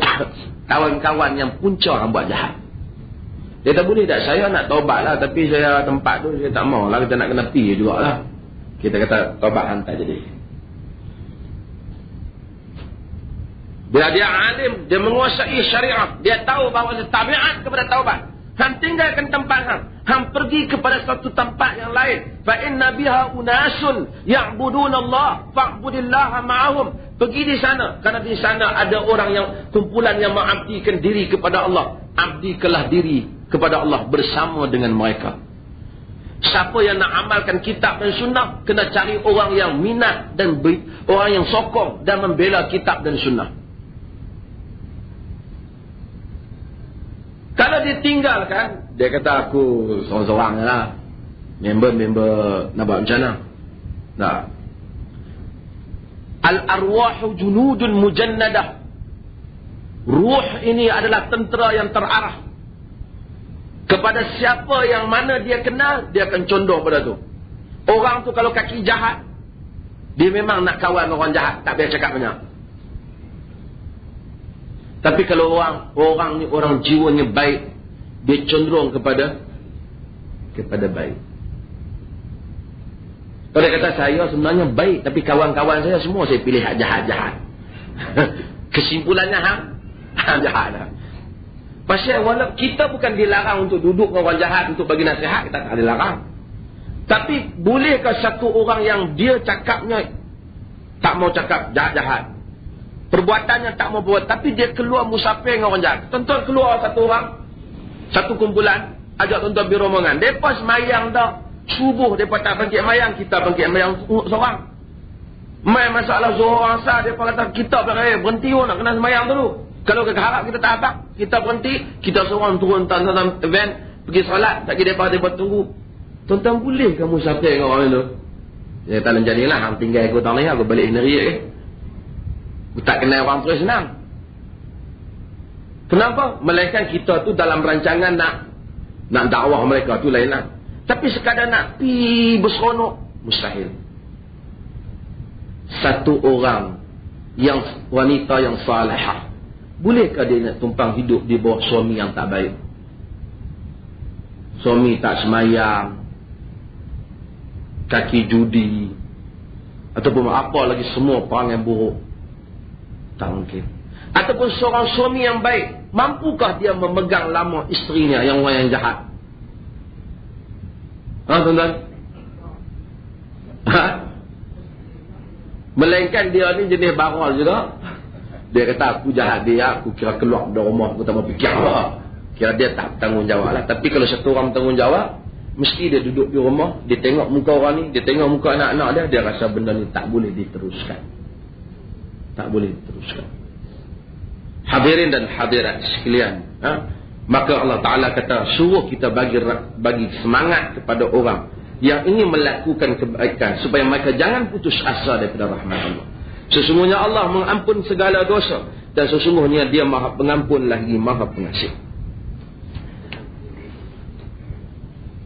kawan-kawan yang punca hang buat jahat. Dia tak boleh tak, saya nak taubat lah, tapi saya tempat tu saya tak mau lah, kita nak kena pergi jugalah. Kita kata taubat hang tak jadi. Bila dia alim, dia menguasai syariat, dia tahu bahawa tabiat kepada taubat. Hang tinggalkan tempat hang. Hang pergi kepada satu tempat yang lain. Fa inna biha unasun ya'budun Allah fa'budillaha ma'ahum. Pergi di sana. Kerana di sana ada orang yang kumpulan yang mengabdikan diri kepada Allah. Abdikanlah diri kepada Allah bersama dengan mereka. Siapa yang nak amalkan kitab dan sunnah, kena cari orang yang minat dan orang yang sokong dan membela kitab dan sunnah. Kalau dia tinggalkan, dia kata aku seorang-seorang lah. Member nak buat macam mana? Tak. Al-arwahu junudun mujannadah. Ruh ini adalah tentera yang terarah. Kepada siapa yang mana dia kenal, dia akan condong pada tu. Orang tu kalau kaki jahat, dia memang nak kawan orang jahat, tak biar cakap banyak. Tapi kalau orang ni orang jiwanya baik, dia cenderung kepada baik. Kalau dia kata saya sebenarnya baik, tapi kawan-kawan saya semua saya pilih jahat-jahat. Kesimpulannya jahat lah. Pasal walaupun kita bukan dilarang untuk duduk dengan orang jahat untuk bagi nasihat, kita tak ada larang. Tapi bolehkah satu orang yang dia cakapnya tak mau cakap jahat-jahat, perbuatannya tak mau buat, tapi dia keluar musafir dengan orang jahat. Tuan-tuan keluar satu orang, satu kumpulan, ajak tuan-tuan pergi rombongan. Mereka semayang dah, subuh mereka tak bangkit mayang, kita bangkit mayang seorang. Main masalah Zuhur Asar, mereka kata kita berhenti nak kena semayang dulu. Kalau kita harap kita tak apa, kita berhenti, kita seorang turun dalam van, pergi solat, tak kira mereka tunggu. Tuan-tuan boleh kamu musafir dengan orang itu? Dia tak jadilah, hang tinggal aku tak lain, aku balik negeri tak kenal orang terus senang. Kenapa? Melainkan kita tu dalam rancangan nak dakwah mereka tu lain lah. Tapi sekadar nak pi berseronok, mustahil. Satu orang yang wanita yang salihah, bolehkah dia nak tumpang hidup di bawah suami yang tak baik? Suami tak semayang, kaki judi, ataupun apa lagi semua perangai buruk. Tak mungkin. Ataupun seorang suami yang baik, mampukah dia memegang lama isterinya yang orang yang jahat? Tuan-tuan? Melainkan dia ni jenis barol juga. Dia kata aku jahat dia, aku kira keluar dari rumah, aku tak mau fikir apa. Kira dia tak tanggungjawab lah. Tapi kalau satu orang bertanggungjawab, mesti dia duduk di rumah, dia tengok muka orang ni, dia tengok muka anak-anak dia, dia rasa benda ni tak boleh diteruskan. Tak boleh diteruskan. Hadirin dan hadirat sekalian, maka Allah Ta'ala kata, suruh kita bagi semangat kepada orang yang ingin melakukan kebaikan, supaya mereka jangan putus asa daripada rahmat Allah. Sesungguhnya Allah mengampun segala dosa, dan sesungguhnya dia maha pengampun lagi maha pengasih.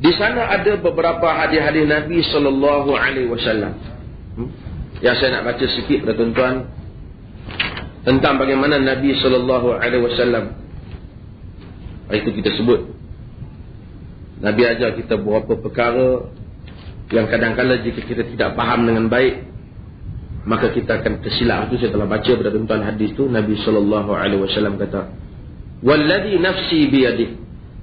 Di sana ada beberapa hadis-hadis Nabi SAW. Yang saya nak baca sikit kepada tuan-tuan tentang bagaimana Nabi SAW, itu kita sebut, Nabi ajar kita beberapa perkara yang kadang-kadang jika kita tidak faham dengan baik, maka kita akan tersilap. Itu saya telah baca pada tuan-tuan hadis tu. Nabi SAW kata, "Walladhi nafsi biyadih,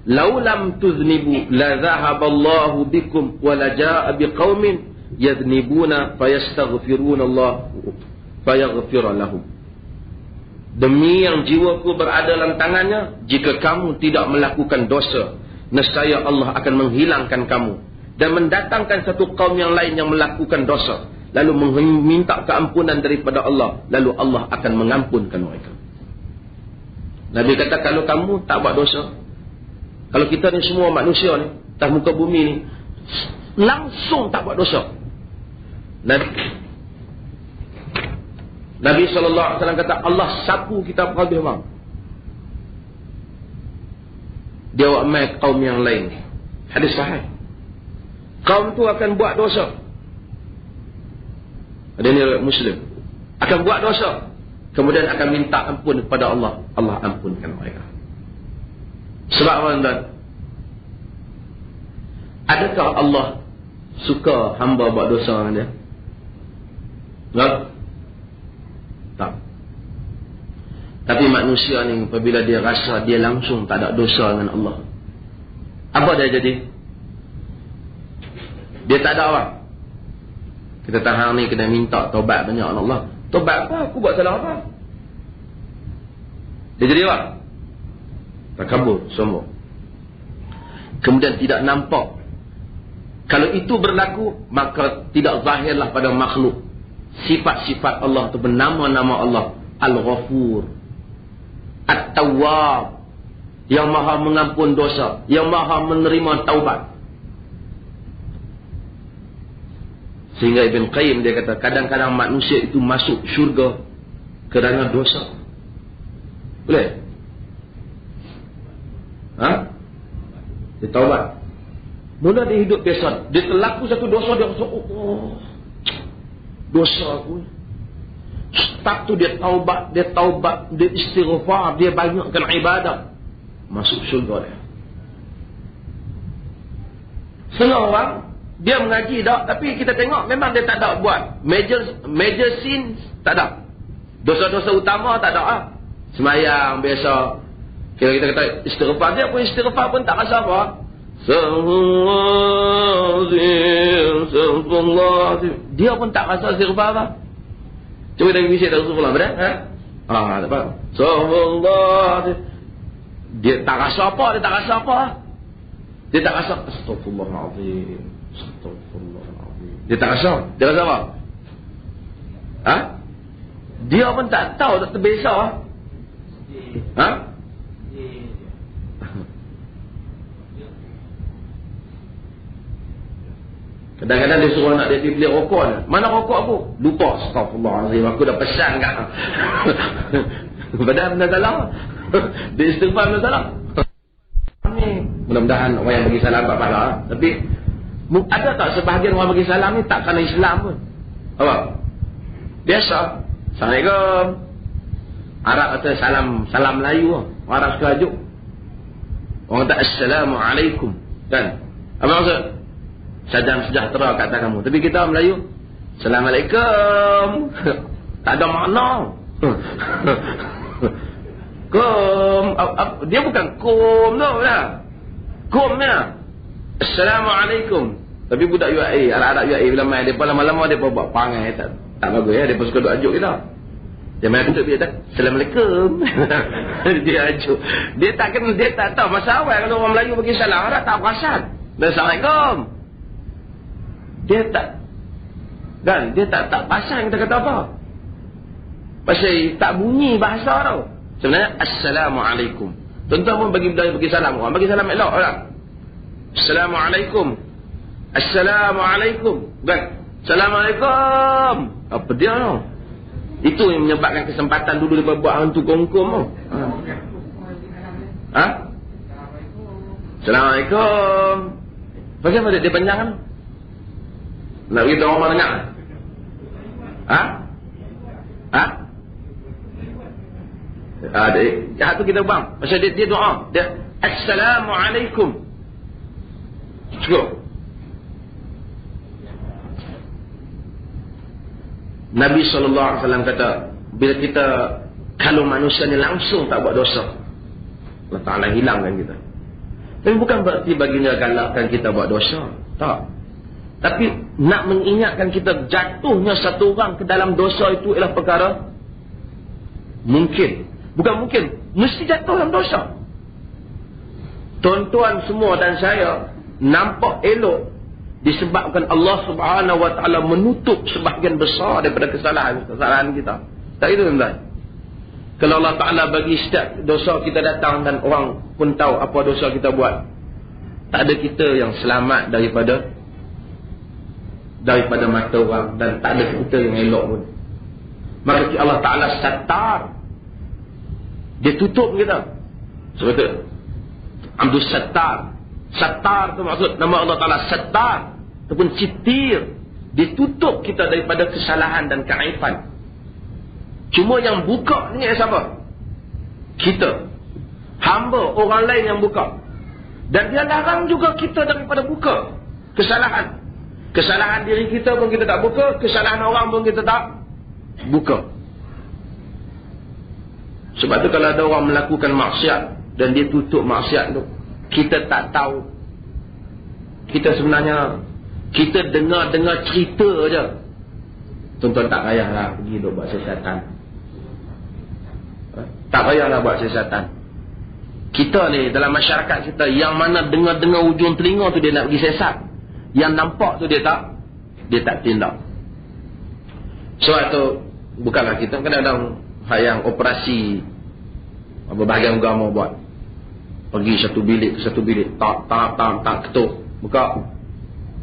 law lam tuznibu la dhahaballahu bikum wa la jaa biqaumin yadhnibuna fayastaghfiruna Allah fayaghfir lahum." Demi yang jiwaku berada dalam tangannya, jika kamu tidak melakukan dosa, nescaya Allah akan menghilangkan kamu dan mendatangkan satu kaum yang lain yang melakukan dosa, lalu meminta keampunan daripada Allah, lalu Allah akan mengampunkan mereka. Nabi kata, kalau kamu tak buat dosa, kalau kita ni semua manusia ni, atas muka bumi ni, langsung tak buat dosa, Nabi SAW kata, Allah sapu kita habis bang. Dia buat mai kaum yang lain. Hadis sahih. Kaum tu akan buat dosa. Ada ni Muslim. Akan buat dosa, kemudian akan minta ampun kepada Allah. Allah ampunkan mereka. Sebab apa tuan? Adakah Allah suka hamba buat dosa dengan dia? Tak. Tak. Tapi manusia ni apabila dia rasa dia langsung tak ada dosa dengan Allah, Apa dia jadi? Dia tak ada apa? Kita tahan ni kena minta taubat banyak Allah. Taubat apa? Aku buat salah apa? Dia jadi apa? Takabur, sombong. Kemudian tidak nampak. Kalau itu berlaku, maka tidak zahirlah pada makhluk sifat-sifat Allah atau nama-nama Allah. Al-Ghafur, At-Tawwab, yang maha mengampun dosa, yang maha menerima taubat. Sehingga Ibn Qayyim dia kata, kadang-kadang manusia itu masuk syurga kerana dosa. Boleh? Dia taubat. Mula dia hidup biasa, dia terlaku satu dosa, dia rasa, oh, dosa aku. Start tu dia taubat, dia istighfar, dia banyakkan ibadah, masuk syurga dia. Setengah orang dia mengaji dah, tapi kita tengok memang dia tak ada buat major sins, tak ada. Dosa-dosa utama tak ada. Semayang biasa, kita kata istighfar, dia pun istighfar pun tak rasa apa. Dia pun tak rasa istighfar apa. Cuba kita bisik tak Rasulullah, betul? Tak apa. Dia tak rasa apa, dia tak rasa apa. Dia tak rasa astagfirullahalazim. Astagfirullahalazim. Dia tak rasa. Dia rasa apa? Dia pun tak tahu, tak terbiasa. Kadang-kadang dia suruh anak dia pergi beli rokok dia. Mana rokok aku? Lupa. Astagfirullahalazim, aku dah pesan kat. Padahal benda salah. Dia istighfar benda salah. Mudah-mudahan orang yang bagi salam tak pahala. Tapi ada tak sebahagian orang bagi salam ni tak kena Islam pun? Apa? Biasa. Assalamualaikum. Arab kata salam Melayu. Arab suka ajuk. Orang kata Assalamualaikum. Kan? Apa maksud? Salam sejahtera kata kamu. Tapi kita Melayu, Assalamualaikum. Tak ada makna. Kum. Dia bukan kum tu lah. Kum lah. Assalamualaikum. Tapi budak UAE, anak-anak UAE bila main, dia lama-lama dia buat pangai. Tak bagus ya. Dia suka duk ajuk kita. Dia main duduk dia tak, Assalamualaikum. Dia ajuk. Dia tak tahu masa awal kalau orang Melayu bagi salam, orang tak perasan. Assalamualaikum. Dia tak pasang kita kata apa. Pasal tak bunyi bahasa tau. Sebenarnya Assalamualaikum. Tuan-tuan pun bagi salam. Orang bagi salam elok orang. Assalamualaikum. Assalamualaikum. Bukan Assalamualaikum. Apa dia tau? Itu yang menyebabkan kesempatan dulu dia buat hantu kongkom tau. Assalamualaikum. Bagaimana dia panjang kan? Nak pergi orang mana nak? Jahat tu kita bang. Pasal dia doa. Dia Assalamualaikum. Cukup. Nabi SAW kata, bila kita, kalau manusia ni langsung tak buat dosa, Allah Ta'ala hilangkan kita. Tapi bukan berarti baginda galakkan kita buat dosa. Tak. Tapi nak mengingatkan kita jatuhnya satu orang ke dalam dosa itu ialah perkara mungkin. Bukan mungkin, mesti jatuh dalam dosa. Tuan-tuan semua dan saya nampak elok disebabkan Allah Subhanahu Wa Taala menutup sebahagian besar daripada kesalahan kita. Tak itu tuan-tuan. Kalau Allah Ta'ala bagi setiap dosa kita datang dan orang pun tahu apa dosa kita buat, tak ada kita yang selamat daripada mata orang, dan tak ada kita yang elok pun. Maka Allah Ta'ala sattar, dia tutup kita. Sebab itu Abdul Sattar. Sattar tu maksud nama Allah Ta'ala sattar ataupun sitir. Ditutup kita daripada kesalahan dan keaiban. Cuma yang buka ni siapa? Kita. Hamba orang lain yang buka. Dan dia larang juga kita daripada buka kesalahan. Kesalahan diri kita pun kita tak buka, kesalahan orang pun kita tak buka. Sebab tu kalau ada orang melakukan maksiat dan dia tutup maksiat tu, kita tak tahu, kita sebenarnya kita dengar cerita aja. Tuan-tuan tak payahlah pergi duk buat siasatan. Tak payahlah buat siasatan. Kita ni dalam masyarakat kita, yang mana dengar ujung telinga tu dia nak pergi siasat, yang nampak tu dia tak tindak. Sebab tu bukanlah kita kadang-kadang yang operasi berbahagian agama buat, pergi satu bilik ke satu bilik, tak ketuk, buka,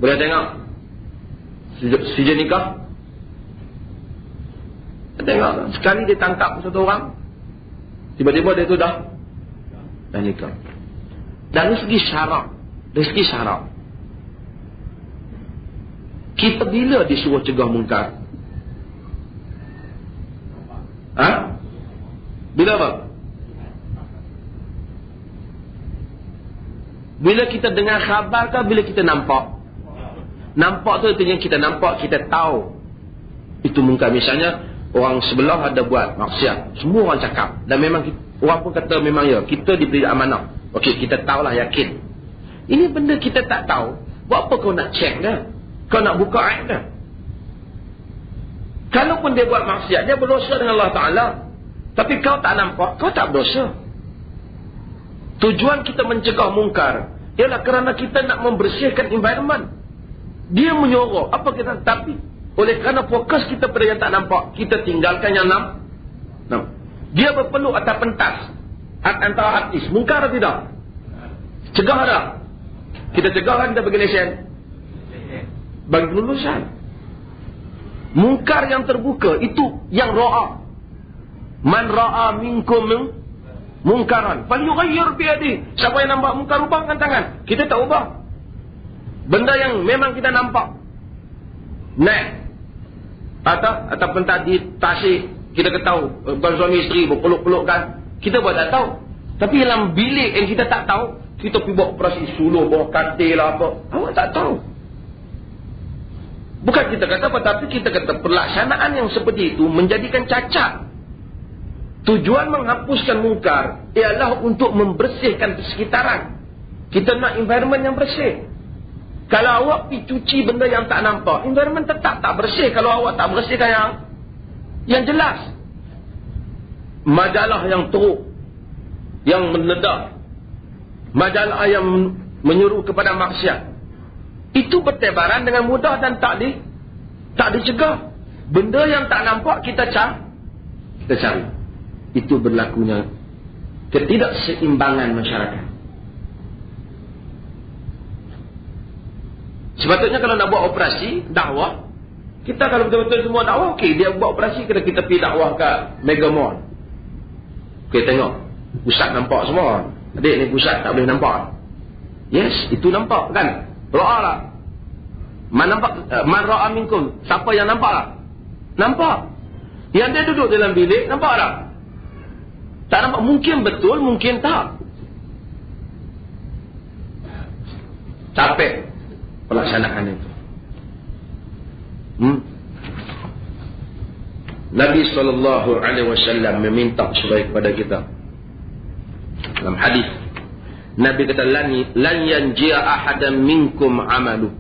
boleh tengok sijil nikah. Tengok sekali dia tangkap satu orang, tiba-tiba dia tu dah nikah. Dari segi syarak, kita bila disuruh cegah mungkar? Bila apa? Bila kita dengar khabar ke bila kita nampak? Nampak tu yang kita nampak, kita tahu itu mungkar. Misalnya orang sebelah ada buat maksiat, semua orang cakap, dan memang orang pun kata memang ya, kita diberi amanah. Okey, kita tahulah, yakin. Ini benda kita tak tahu, buat apa kau nak check dah? Kau nak buka aib dah? Kalaupun dia buat maksiat, dia berdosa dengan Allah Ta'ala, tapi kau tak nampak, kau tak berdosa. Tujuan kita mencegah mungkar ialah kerana kita nak membersihkan environment. Dia menyuruh apa kita, tapi oleh kerana fokus kita pada yang tak nampak, kita tinggalkan yang nampak. Dia berpeluh atas pentas antara artis, mungkar atau tidak? Cegah tak? Kita cegah kan, kita bagi lesen, bagi lulusan. Mungkar yang terbuka itu yang ra'a. Man ra'a minkum mungkaran falyughayyir bi yadihi. Siapa yang nampak mungkar, ubahkan tangan. Kita tak ubah. Benda yang memang kita nampak, naik atau pentas di Tasik, kita ketahui bukan suami isteri berpeluk-pelukkan, kita buat tak tahu. Tapi dalam bilik yang kita tak tahu, kita pergi buat operasi suluh bawah katil lah apa, awak tak tahu. Bukan kita kata apa, tapi kita kata pelaksanaan yang seperti itu menjadikan cacat. Tujuan menghapuskan mungkar ialah untuk membersihkan persekitaran. Kita nak environment yang bersih. Kalau awak pergi cuci benda yang tak nampak, environment tetap tak bersih. Kalau awak tak bersihkan yang jelas. Majalah yang teruk, yang meledak, majalah yang menyuruh kepada maksiat, itu bertebaran dengan mudah dan tak dicegah. Benda yang tak nampak kita cari. Itu berlakunya ketidakseimbangan masyarakat. Sepatutnya kalau nak buat operasi dakwah, kita kalau betul-betul semua dakwah, okey, dia buat operasi, kita pergi dakwah ke Mega Mall. Okey, tengok pusat nampak semua. Adik ni pusat tak boleh nampak. Yes, itu nampak kan? Ra'a lah. Man ra'a minkum. Siapa yang nampak lah? Nampak. Yang dia duduk dalam bilik, nampak tak? Tak nampak. Mungkin betul, mungkin tak. Capek pelaksanaan itu. Nabi SAW meminta supaya kepada kita dalam hadis, Nabi kata, lan yanji ahadan minkum amalu,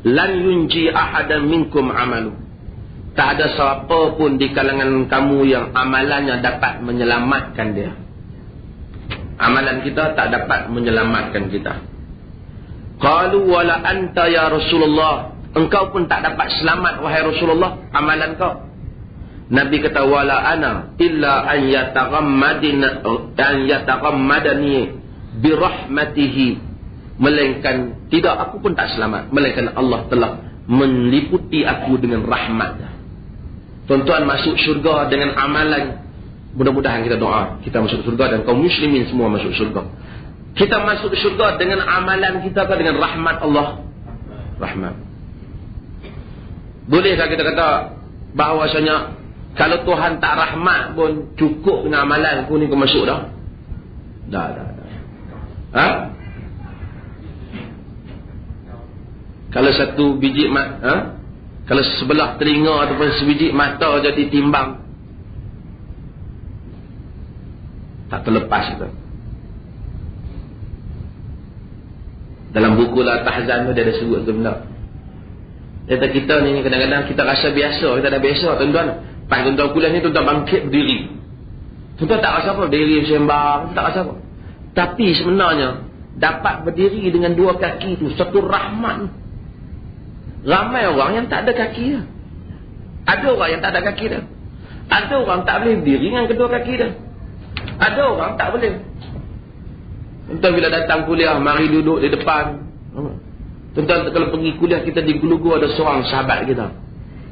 lan yunji ahadan minkum amalu. Tak ada siapa pun di kalangan kamu yang amalannya dapat menyelamatkan dia. Amalan kita tak dapat menyelamatkan kita. Qalu wala anta ya Rasulullah, engkau pun tak dapat selamat wahai Rasulullah, amalan kau. Nabi kata, wala ana illa an yataghammadani birahmatihi, melainkan tidak, aku pun tak selamat, melainkan Allah telah meliputi aku dengan rahmat. Tuan-tuan masuk syurga dengan amalan. Mudah-mudahan kita doa kita masuk syurga dan kaum muslimin semua masuk syurga. Kita masuk syurga dengan amalan kita ke dengan rahmat Allah? Rahmat. Bolehkah kita kata bahawasanya kalau Tuhan tak rahmat pun cukup dengan amalan aku ni kau masuk dah? Dah. Kalau satu biji kalau sebelah telinga ataupun sebiji mata jadi timbang, tak terlepas itu. Dalam buku lah Tahzan tu dia ada sebut tu benda. Dia kata kita ni kadang-kadang kita rasa biasa, kita dah biasa tuan-tuan. Pas tuan-tuan kuliah ni tuan-tuan bangkit berdiri. Tuan-tuan tak rasa apa, berdiri sembang, tak rasa apa. Tapi sebenarnya dapat berdiri dengan dua kaki tu satu rahmat. Ramai orang yang tak ada kaki dah. Ada orang yang tak ada kaki dah. Ada orang tak boleh berdiri dengan kedua kaki dah. Ada orang tak boleh. Tuan-tuan bila datang kuliah, mari duduk di depan. Tuan-tuan kalau pergi kuliah kita di Gulugu ada seorang sahabat kita.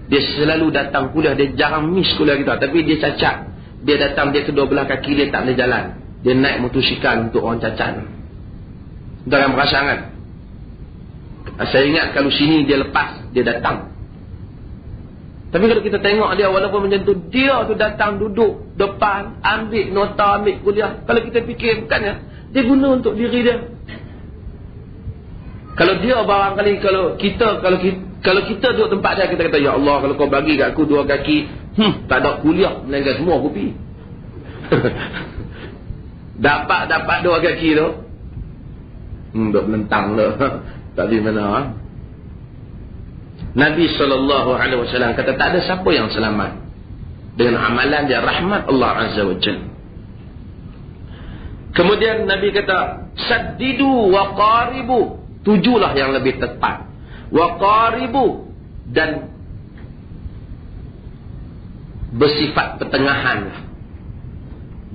Dia selalu datang kuliah, dia jarang miss kuliah kita. Tapi dia cacat. Dia datang, dia kedua belah kaki dia tak boleh jalan. Dia naik motosikal untuk orang cacat. Tuan-tuan yang perasan kan? Saya ingat kalau sini dia lepas, dia datang. Tapi kalau kita tengok dia walaupun macam tu, dia tu datang duduk depan, ambil nota, ambil kuliah. Kalau kita fikir bukannya, dia guna untuk diri dia. Kalau dia barangkali kalau kita duduk tempat dia, kita kata, ya Allah kalau kau bagi kat aku dua kaki, tak ada kuliah, melainkan semua aku pergi. dapat dua kaki tu, duduk melentang tu. Tak di mana. Nabi SAW kata tak ada siapa yang selamat dengan amalan dia, rahmat Allah Azza wa Jalla. Kemudian Nabi kata saddidu wa qaribu, tujulah yang lebih tepat. Wa qaribu, dan bersifat pertengahan.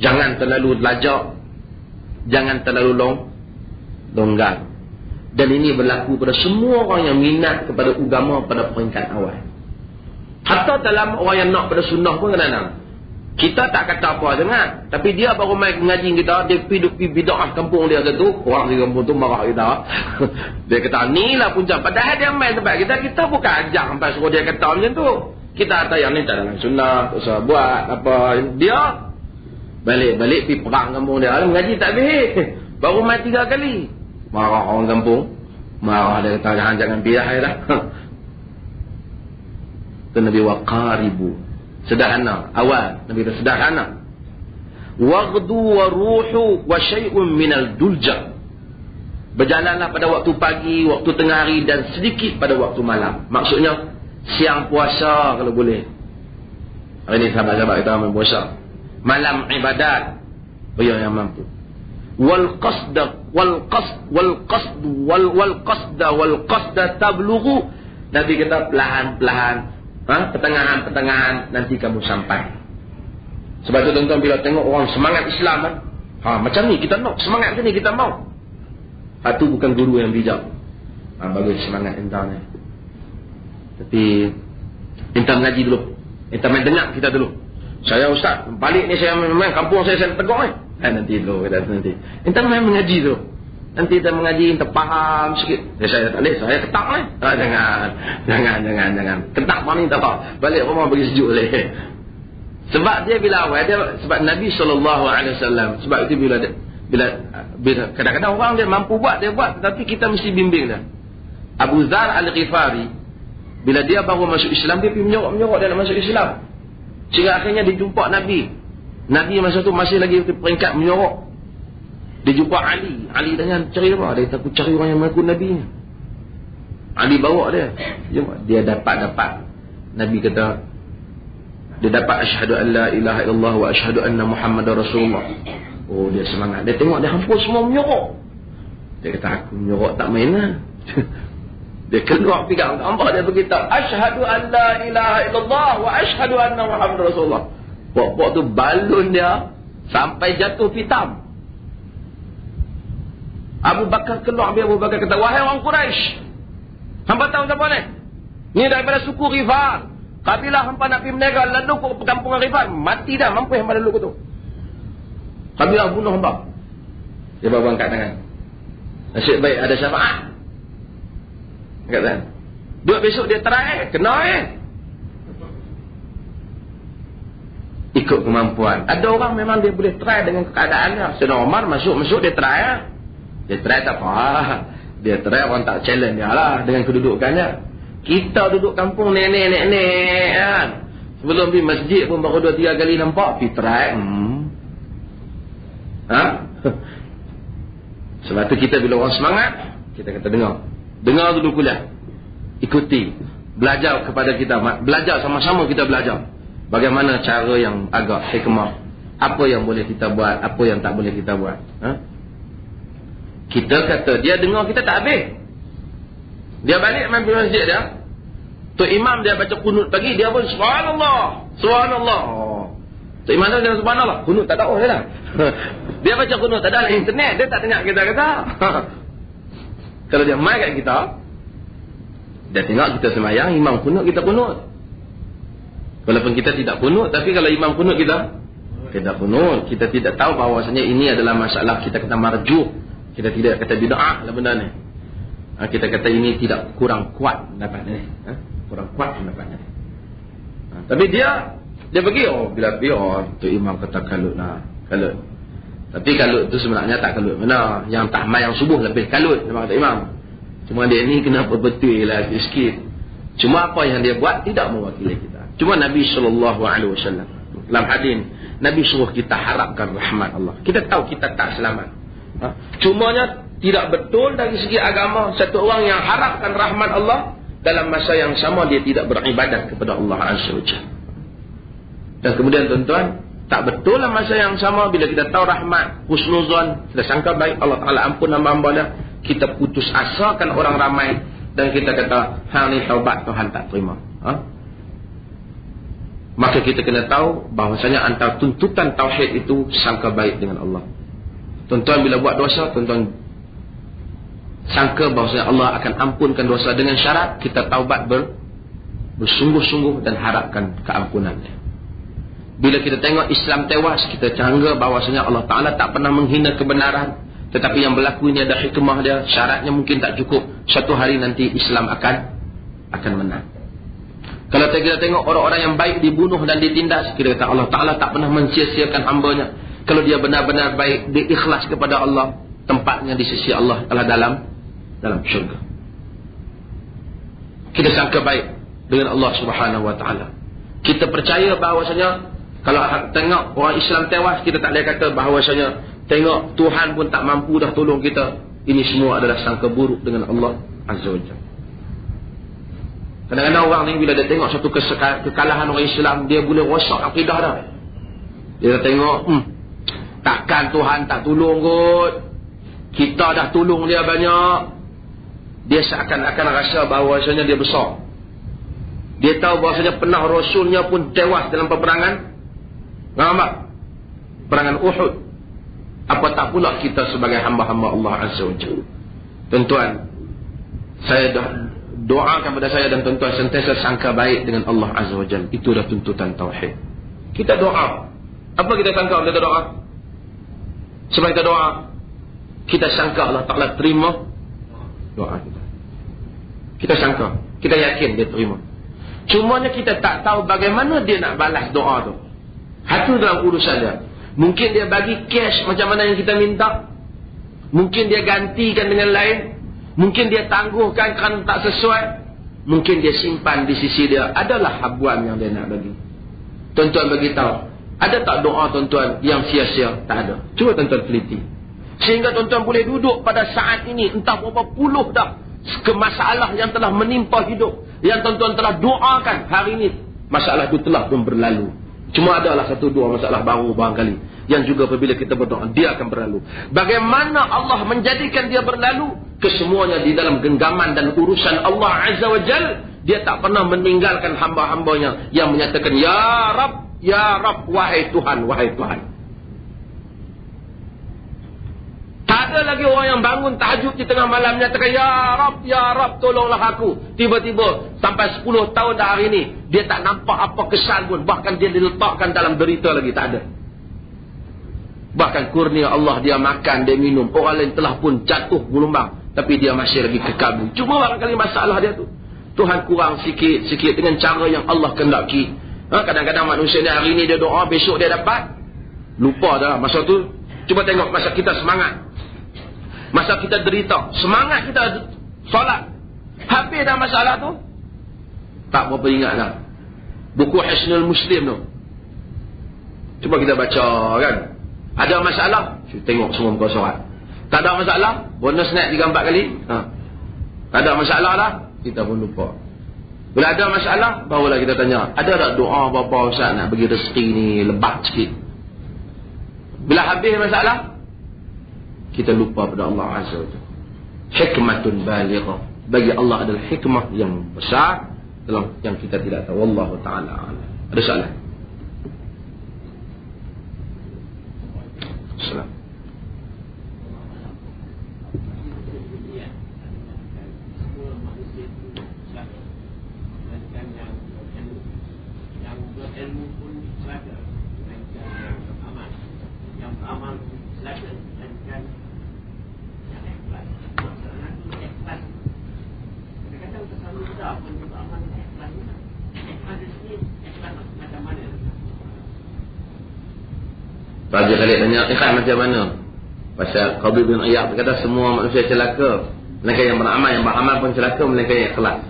Jangan terlalu lajak, jangan terlalu longgar. Dan ini berlaku pada semua orang yang minat kepada agama pada peringkat awal. Hatta dalam orang yang nak pada sunnah pun kadang-kadang kita tak kata apa jangan. Tapi dia baru main mengaji kita, dia pergi bid'ah kampung dia tu, orang di kampung tu marah kita. Dia kata ni lah punca. Padahal dia main tempat kita bukan ajar sampai suruh dia kata macam tu. Kita kata yang ni tak dalam sunnah, tak usah buat apa. Dia balik pergi perang kampung dia, mengaji tak habis. Baru main 3 kali. Marah orang kampung. Marah dia kata jangan biar dah. Itu Nabi waqaribu. Sederhana. Awal Nabi kata sederhana. Waghdu wa ruhu wa syai'un minal dulja. Berjalanlah pada waktu pagi, waktu tengah hari dan sedikit pada waktu malam. Maksudnya siang puasa kalau boleh. Hari ni sahabat-sahabat kita main puasa. Malam ibadat bagi yang mampu. Wal qasda tablughu. Nabi kata perlahan-perlahan, pertengahan-pertengahan nanti kamu sampai. Sebab tu tuan-tuan bila tengok orang semangat Islam macam ni kita nak, semangat macam ni kita mau. Itu bukan guru yang bijak. Bagus semangat entah ni. Tapi entah mengaji dulu. Entah main dengar kita dulu. Saya ustaz, balik ni saya main kampung saya tegur ni. Nanti dulu kita nanti. Entah main mengaji tu. Nanti kita mengaji, entah faham sikit. Saya tak boleh, saya ketak ni. Jangan. Ketak mana ni tak apa. Balik rumah bagi sejuk boleh. Sebab dia bila awal dia, sebab Nabi SAW, sebab itu bila kadang-kadang orang dia mampu buat, dia buat, tapi kita mesti bimbing dia. Abu Dzar Al-Ghifari, bila dia baru masuk Islam, dia pergi menyorok dia nak masuk Islam. Sehingga akhirnya dia jumpa Nabi. Nabi masa tu masih lagi peringkat menyorok. Dia jumpa Ali. Ali tanya, cari apa? Dia kata, aku cari orang yang mengaku Nabi ni. Ali bawa dia. Dia dapat. Nabi kata, dia dapat asyhadu an la ilaha illallah wa asyhadu anna Muhammadar Rasulullah. Oh, dia semangat. Dia tengok dia hampir semua menyorok. Dia kata, aku menyorok tak main lah. Dia keluar pegang gambar, dia beritahu asyhadu an la ilaha illallah wa asyhadu anna Muhammadar Rasulullah. Pok-pok tu balun dia sampai jatuh hitam. Abu Bakar keluar, Abu Bakar kata, wahai orang Quraisy, hampa tahu siapa ni? Ni daripada suku Ghifar. Kabilah hampa nak pergi berniaga lalu ke perkampungan Ghifar, mati dah mampu hampa lalu ke tu. Kabilah bunuh hampa. Dia bawa angkat tangan. Nasib baik ada syafaat. Angkat tangan. Dua besok dia try, kena ikut kemampuan. Ada orang memang dia boleh try dengan keadaannya. Sayyidina Umar masuk dia try. Dia try tak apa. Dia try orang tak challenge dia lah dengan kedudukannya. Kita duduk kampung nenek kan. Sebelum pergi masjid pun baru 2-3 kali nampak pergi try. Sebab tu kita bila orang semangat, Kita kata dengar dulu kuliah, ikuti, belajar kepada kita, belajar sama-sama, kita belajar bagaimana cara yang agak hikmah, apa yang boleh kita buat, apa yang tak boleh kita buat. Kita kata dia dengar, kita tak habis. Dia balik main pergi masjid dia, Tok Imam dia baca kunut pagi, dia pun subhanallah, subhanallah. Tok Imam dia subhanallah, kunut tak tahu lah. Dia baca kunut, tak ada internet, dia tak tengok kita kata. Kalau dia main kat kita, dia tengok kita semayang, imam kunut, kita kunut. Walaupun kita tidak kunut, tapi kalau imam kunut, kita kunut. Kita tidak tahu bahawasanya ini adalah masalah, kita kata marjuh. Kita tidak kata bid'ah lah benda ni. Kita kata ini tidak kurang kuat pendapatnya ni. Kurang kuat pendapatnya ni. Tapi dia pergi, bila tu imam kata kalut lah. Kalut. Tapi kalut tu sebenarnya tak kalut mana. Yang tahmah yang subuh lebih kalut, nama kata imam. Cuma dia ni kenapa betul lah sikit. Cuma apa yang dia buat tidak mewakili kita. Cuma Nabi SAW dalam hadis, Nabi suruh kita harapkan rahmat Allah. Kita tahu kita tak selamat. Cumanya tidak betul dari segi agama satu orang yang harapkan rahmat Allah, dalam masa yang sama dia tidak beribadat kepada Allah Azza wa Jalla. Dan kemudian tuan-tuan, tak betul lah masa yang sama bila kita tahu rahmat, husnuzon, kita sangka baik Allah Ta'ala ampun hamba-hamba dia, kita putus asakan orang ramai dan kita kata hang ni taubat Tuhan tak terima. Maka kita kena tahu bahawasanya antara tuntutan tauhid itu sangka baik dengan Allah. Tuan-tuan bila buat dosa, tuan-tuan sangka bahawasanya Allah akan ampunkan dosa dengan syarat kita taubat bersungguh-sungguh dan harapkan keampunannya. Bila kita tengok Islam tewas, kita sangka bahawasanya Allah Ta'ala tak pernah menghina kebenaran, tetapi yang berlaku ini ada hikmah dia, syaratnya mungkin tak cukup, satu hari nanti Islam akan menang. Kalau kita tengok orang-orang yang baik dibunuh dan ditindas, kita kata Allah Ta'ala tak pernah mensia-siakan hambanya. Kalau dia benar-benar baik, dia ikhlas kepada Allah, tempatnya di sisi Allah adalah dalam syurga. Kita sangka baik dengan Allah Subhanahu Wa Ta'ala. Kita percaya bahawasanya kalau tengok orang Islam tewas, kita tak boleh kata bahawasanya tengok Tuhan pun tak mampu dah tolong kita. Ini semua adalah sangka buruk dengan Allah Azza wa Jalla. Kadang-kadang orang ni bila dia tengok satu kekalahan orang Islam, dia boleh rosak akidah dah. Dia tengok takkan Tuhan tak tolong kot, kita dah tolong dia banyak. Dia seakan-akan rasa bahawasanya dia besar. Dia tahu bahawasanya pernah Rasulnya pun tewas dalam peperangan. Nampak? Perangan Uhud. Apa tak pula kita sebagai hamba-hamba Allah Azza wa Jalla. Tuan-tuan, saya dah doakan kepada saya dan tuan-tuan sentiasa sangka baik dengan Allah Azza wa Jalla. Itu dah tuntutan tauhid. Kita doa. Apa kita sangka kita doa? Sebab kita doa, kita sangka Allah Ta'ala terima doa kita. Kita sangka, kita yakin dia terima. Cumanya kita tak tahu bagaimana dia nak balas doa tu. Itu dalam urusan dia. Mungkin dia bagi cash macam mana yang kita minta. Mungkin dia gantikan dengan lain. Mungkin dia tangguhkan kerana tak sesuai. Mungkin dia simpan di sisi dia. Adalah habuan yang dia nak bagi. Tuan-tuan bagi tahu, ada tak doa tuan-tuan yang sia-sia? Tak ada. Cuba tuan-tuan teliti. Sehingga tuan-tuan boleh duduk pada saat ini, entah berapa puluh dah masalah yang telah menimpa hidup, yang tuan-tuan telah doakan hari ini, masalah itu telah pun berlalu. Cuma adalah satu dua masalah baru barangkali, yang juga apabila kita berdoa, dia akan berlalu. Bagaimana Allah menjadikan dia berlalu? Kesemuanya di dalam genggaman dan urusan Allah Azza wa Jal. Dia tak pernah meninggalkan hamba-hambanya yang menyatakan, Ya Rab, wahai Tuhan, wahai Tuhan. Tak ada lagi orang yang bangun tahajud di tengah malam menyatakan, Ya Rab, tolonglah aku. Tiba-tiba sampai 10 tahun dah hari ini, dia tak nampak apa kesan pun. Bahkan dia diletakkan dalam derita lagi, tak ada. Bahkan kurnia Allah, dia makan, dia minum. Orang lain telah pun jatuh gelombang, tapi dia masih lagi kekal. Cuma barangkali masalah dia tu, Tuhan kurang sikit-sikit dengan cara yang Allah kendaki. Kadang-kadang manusia ni hari ni dia doa, besok dia dapat. Lupa dah masa tu. Cuba tengok masa kita semangat, masa kita derita, semangat kita solat, habis dah masalah tu, tak berapa ingat dah. Buku Hisnul Muslim tu, cuba kita baca kan. Ada masalah, tengok semua muka surat. Tak ada masalah, bonus naik 3-4 kali. Tak ada masalah lah, kita pun lupa. Bila ada masalah, barulah kita tanya, ada tak doa Bapa Ustaz nak bagi rezeki ni lebat sikit? Bila habis masalah, kita lupa pada Allah Azza wa Jalla. Hikmatun balighah. Bagi Allah adalah hikmah yang besar dalam yang kita tidak tahu. Wallahu ta'ala a'lam. Ada soalan? Salam. Raja Khalid tanya, ikhlas macam mana? Pasal Qadhi bin Iyad berkata semua manusia celaka, melainkan yang beramal. Yang beramal pun celaka, melainkan yang ikhlas.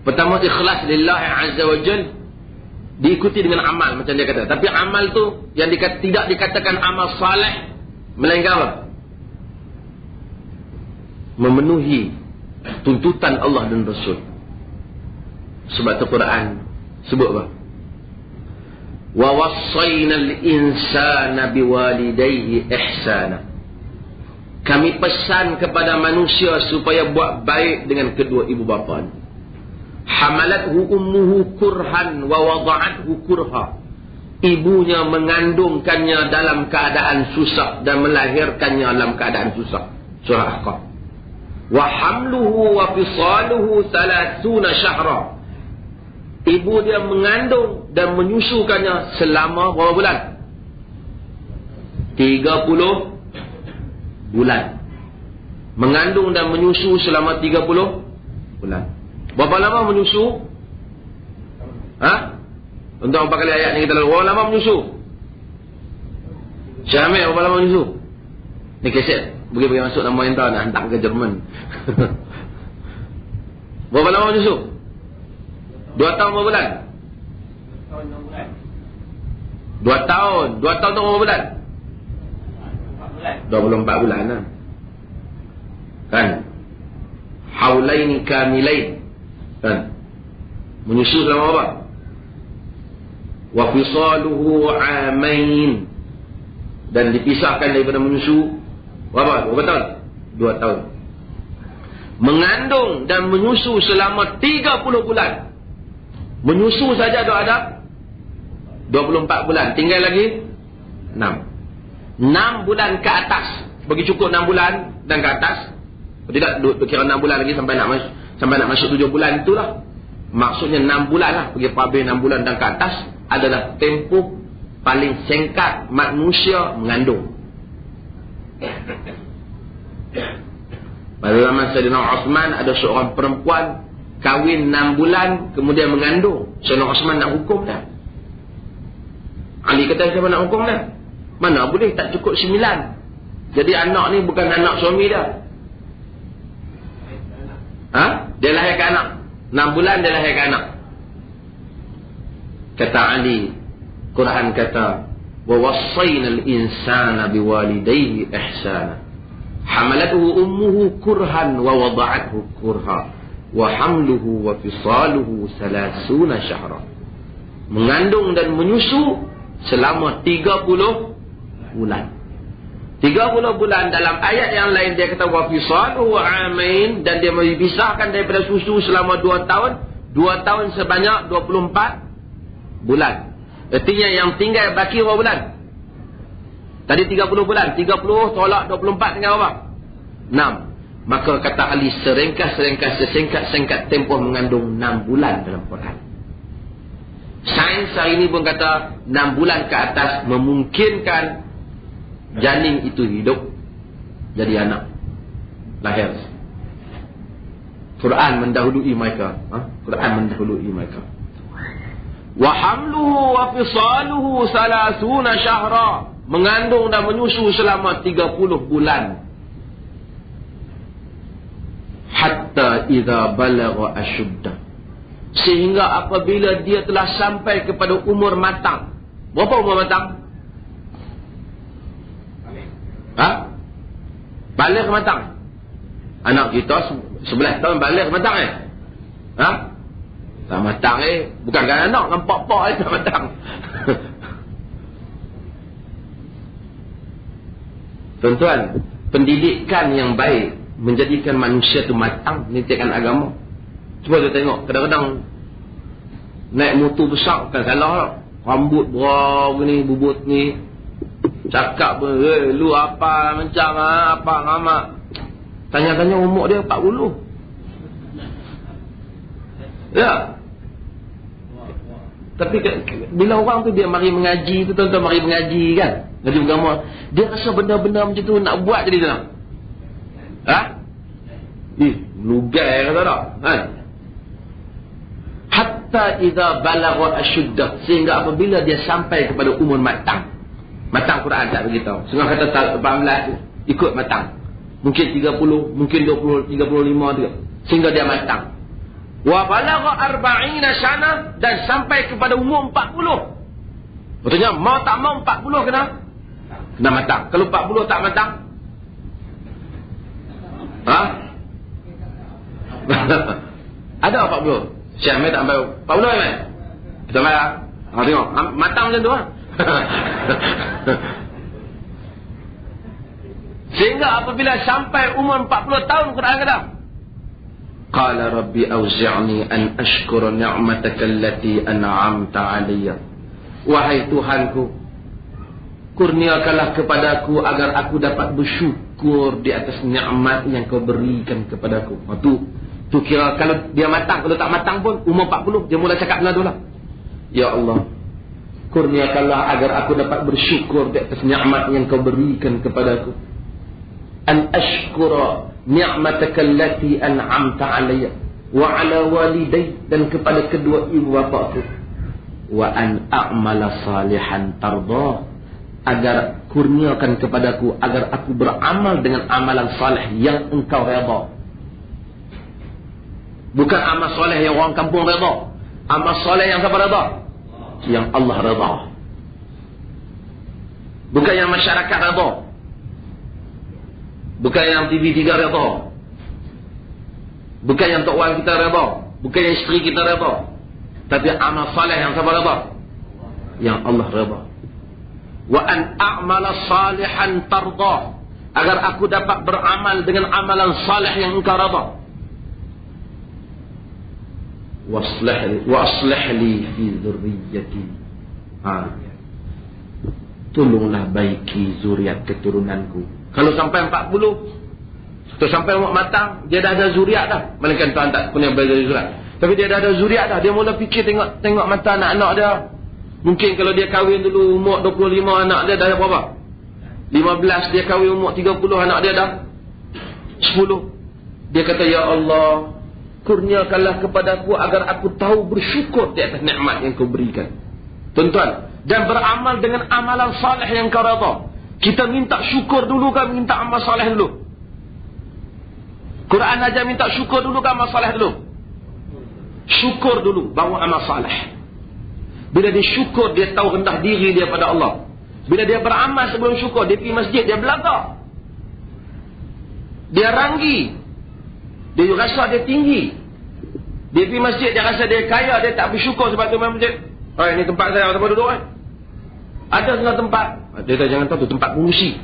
Pertama, ikhlas lillahi azza wa jal diikuti dengan amal macam dia kata. Tapi amal tu yang tidak dikatakan amal saleh, melainkan apa? Memenuhi tuntutan Allah dan Rasul. Sebab tu Quran sebut apa? Wa wassaynal insana biwalidayhi ihsana. Kami pesan kepada manusia supaya buat baik dengan kedua ibu bapa. Hamalathu ummuhu kurhan wa wada'athu kurha. Ibunya mengandungkannya dalam keadaan susah dan melahirkannya dalam keadaan susah. Surah Ahqaf. Wa hamluhu wa fisaluhu 30 syahra. Ibu dia mengandung dan menyusukannya selama berapa bulan? 30 bulan. Mengandung dan menyusu selama 30 bulan. Berapa lama menyusu? Untuk 4 kali ayat ni kita lalu. Berapa lama menyusu? Syamil, berapa lama menyusu? Ni keset. Bagi masuk nama yang tahu nak hantar ke Jerman. Berapa lama menyusu? 2 tahun berapa bulan? 2 tahun. 2 tahun tu berapa bulan? 24 bulan lah. Kan? Haulaini kamilain. Kan? Menyusu selama apa? Wa fisaluhu amain. Dan dipisahkan daripada menyusu berapa? Berapa tahun? 2 tahun. Mengandung dan menyusu selama 30 bulan. Menyusu saja dah ada 24 bulan. Tinggal lagi 6 bulan ke atas. Bagi cukup 6 bulan dan ke atas. Tidak kira 6 bulan lagi sampai nak masuk 7 bulan itulah. Maksudnya 6 bulan lah. Bagi habis 6 bulan dan ke atas adalah tempoh paling singkat manusia mengandung. Pada zaman Sayyidina Osman ada seorang perempuan kahwin 6 bulan kemudian mengandung. Sayyidina Osman nak hukum dah. Ali kata siapa nak hukum dah? Mana boleh, tak cukup 9. Jadi anak ni bukan anak suami dah. Dia lahirkan anak. 6 bulan dia lahirkan anak. Kata Ali, Quran kata, wa wassaynal insana biwalidayhi ihsana. Hamalathu ummuhu kurhan wa wada'athu kurha. Wa hamluhu wa fisaluhu 30 syahra. Mengandung dan menyusu selama 30 bulan. 30 bulan dalam ayat yang lain dia kata wa fisaluhu amain, dan dia dipisahkan daripada susu selama 2 tahun. 2 tahun sebanyak 24 bulan. Artinya yang tinggal baki berapa bulan? Tadi 30 bulan. 30 tolak 24 tinggal berapa? 6. Maka kata Ali, sesingkat tempoh mengandung 6 bulan dalam Quran. Sains hari ini pun kata 6 bulan ke atas memungkinkan janin itu hidup jadi anak, lahir. Quran mendahului mereka. Quran mendahului mereka. Wa hamluhu wa fisaluhu 30 syahra. Mengandung dan menyusu selama 30 bulan. Hatta idza balagha ashuddah. Sehingga apabila dia telah sampai kepada umur matang. Berapa umur matang? Balik matang. Anak kita 11 tahun balik matang Ha? Tak matang bukan kan anak, nampak-pak tak matang. Tuan-tuan, pendidikan yang baik menjadikan manusia tu matang, menitikan agama. Cuba kita tengok, kadang-kadang naik motor besar kan salah lah. Rambut berau ni, bubut ni, cakap pun, lu apa macam apa ngamak. Tanya-tanya umur dia 40. Ya. Tapi bila orang tu dia mari mengaji tu, tuan-tuan mari mengaji kan, ngaji agama, dia rasa benda-benda macam tu nak buat jadi senang. Lugai kata tak kan? Hatta idza balagha ashuddah, sehingga apabila dia sampai kepada umur matang. Matang Quran tak beritahu. Setengah kata 18 ikut matang. Mungkin 30, mungkin 20, 35 juga. Sehingga dia matang. Wa balagha 40 sana, dan sampai kepada umur 40. Maksudnya mau tak mau 40 kena matang. Kalau 40 tak matang, ada 40. Syekh Ahmed tak sampai 40 kan? Kita marah. Tengok matang macam tu Sehingga apabila sampai umur 40 tahun, Quran kata, qala rabbi auzi'ni an ashkura ni'mataka allati an'amta 'alayya. Wahai Tuhanku, kurniakanlah kepadaku agar aku dapat bersyukur di atas nikmat yang kau berikan kepadaku. Tu kira kalau dia matang, kalau tak matang pun umur 40 dia mula cakap ngadu lah. Ya Allah, kurniakanlah agar aku dapat bersyukur di atas nikmat yang kau berikan kepadaku. An ashkura ni'mataka allati an'amta 'alayya wa 'ala walidayya, dan kepada kedua ibu bapaku. Wa an a'mala salihan tardah, agar kurniakan kepadaku agar aku beramal dengan amalan saleh yang engkau redha. Bukan amal soleh yang orang kampung redha. Amal soleh yang siapa redha? Yang Allah redha. Bukan yang masyarakat redha. Bukan yang TV3 redha. Bukan yang tok wan kita redha. Bukan yang isteri kita redha. Tapi amal soleh yang siapa redha? Yang Allah redha. Wa an a'mala salihan tardah, agar aku dapat beramal dengan amalan saleh yang engkau redha. Wa aslih li fi dzurriyyati. Tolonglah baiki zuriat keturunanku. Kalau sampai 40, atau sampai umur matang, dia dah ada zuriat dah. Melainkan Tuhan tak punya belajar zuriat. Tapi dia dah ada zuriat dah. Dia mula fikir tengok mata anak-anak dia. Mungkin kalau dia kahwin dulu umur 25, anak dia dah berapa? 15, dia kahwin umur 30, anak dia dah 10. Dia kata, ya Allah, kurniakanlah kepadaku agar aku tahu bersyukur di atas nikmat yang kau berikan. Tuan-tuan, dan beramal dengan amalan saleh yang kau redha. Kita minta syukur dulu kan, minta amal saleh dulu? Quran aja minta syukur dulu kan, amal saleh dulu? Syukur dulu, baru amal saleh. Bila dia syukur, dia tahu rendah diri dia pada Allah. Bila dia beramal sebelum syukur, dia pergi masjid, dia belagak, dia ranggi, dia rasa dia tinggi. Dia pergi masjid, dia rasa dia kaya, dia tak bersyukur sebab tu main masjid. Ini tempat saya, tempat duduk kan? Ada setengah tempat, dia tak jangan tahu tu tempat pengusi.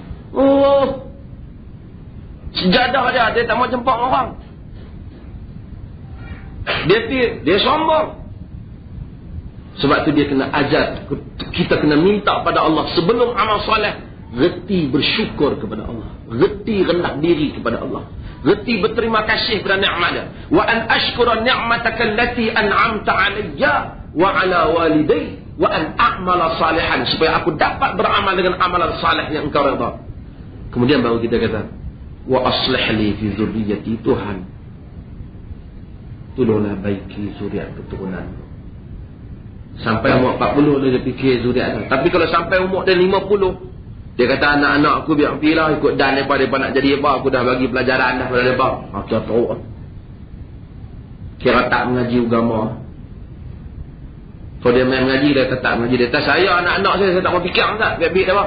Sejadah dia tak mau jumpa orang. Dia sombong. Sebab tu dia kena ajar, kita kena minta pada Allah sebelum amal soleh, reti bersyukur kepada Allah, reti rendah diri kepada Allah, reti berterima kasih kepada nikmat dia. Wa an ashkura ni'mataka allati an'amta 'alayya wa 'ala walidayya wa an a'mala salihan, supaya aku dapat beramal dengan amalan saleh yang engkau redha. Kemudian baru kita kata, wa aslih li fi dzurriyyati, Tuhan, tolonglah baiki zuriat keturunanku. Sampai umur 40 dia fikir zuriat. Tapi kalau sampai umur dia 50, dia kata anak-anak aku biar pergilah ikut dan mereka nak jadi apa, aku dah bagi pelajaran dah pada mereka. Kita tahu kira tak mengaji agama. Kalau dia main mengaji, dia tak mengaji. Dia kata saya anak-anak saya tak mau fikir tak biar-biar apa.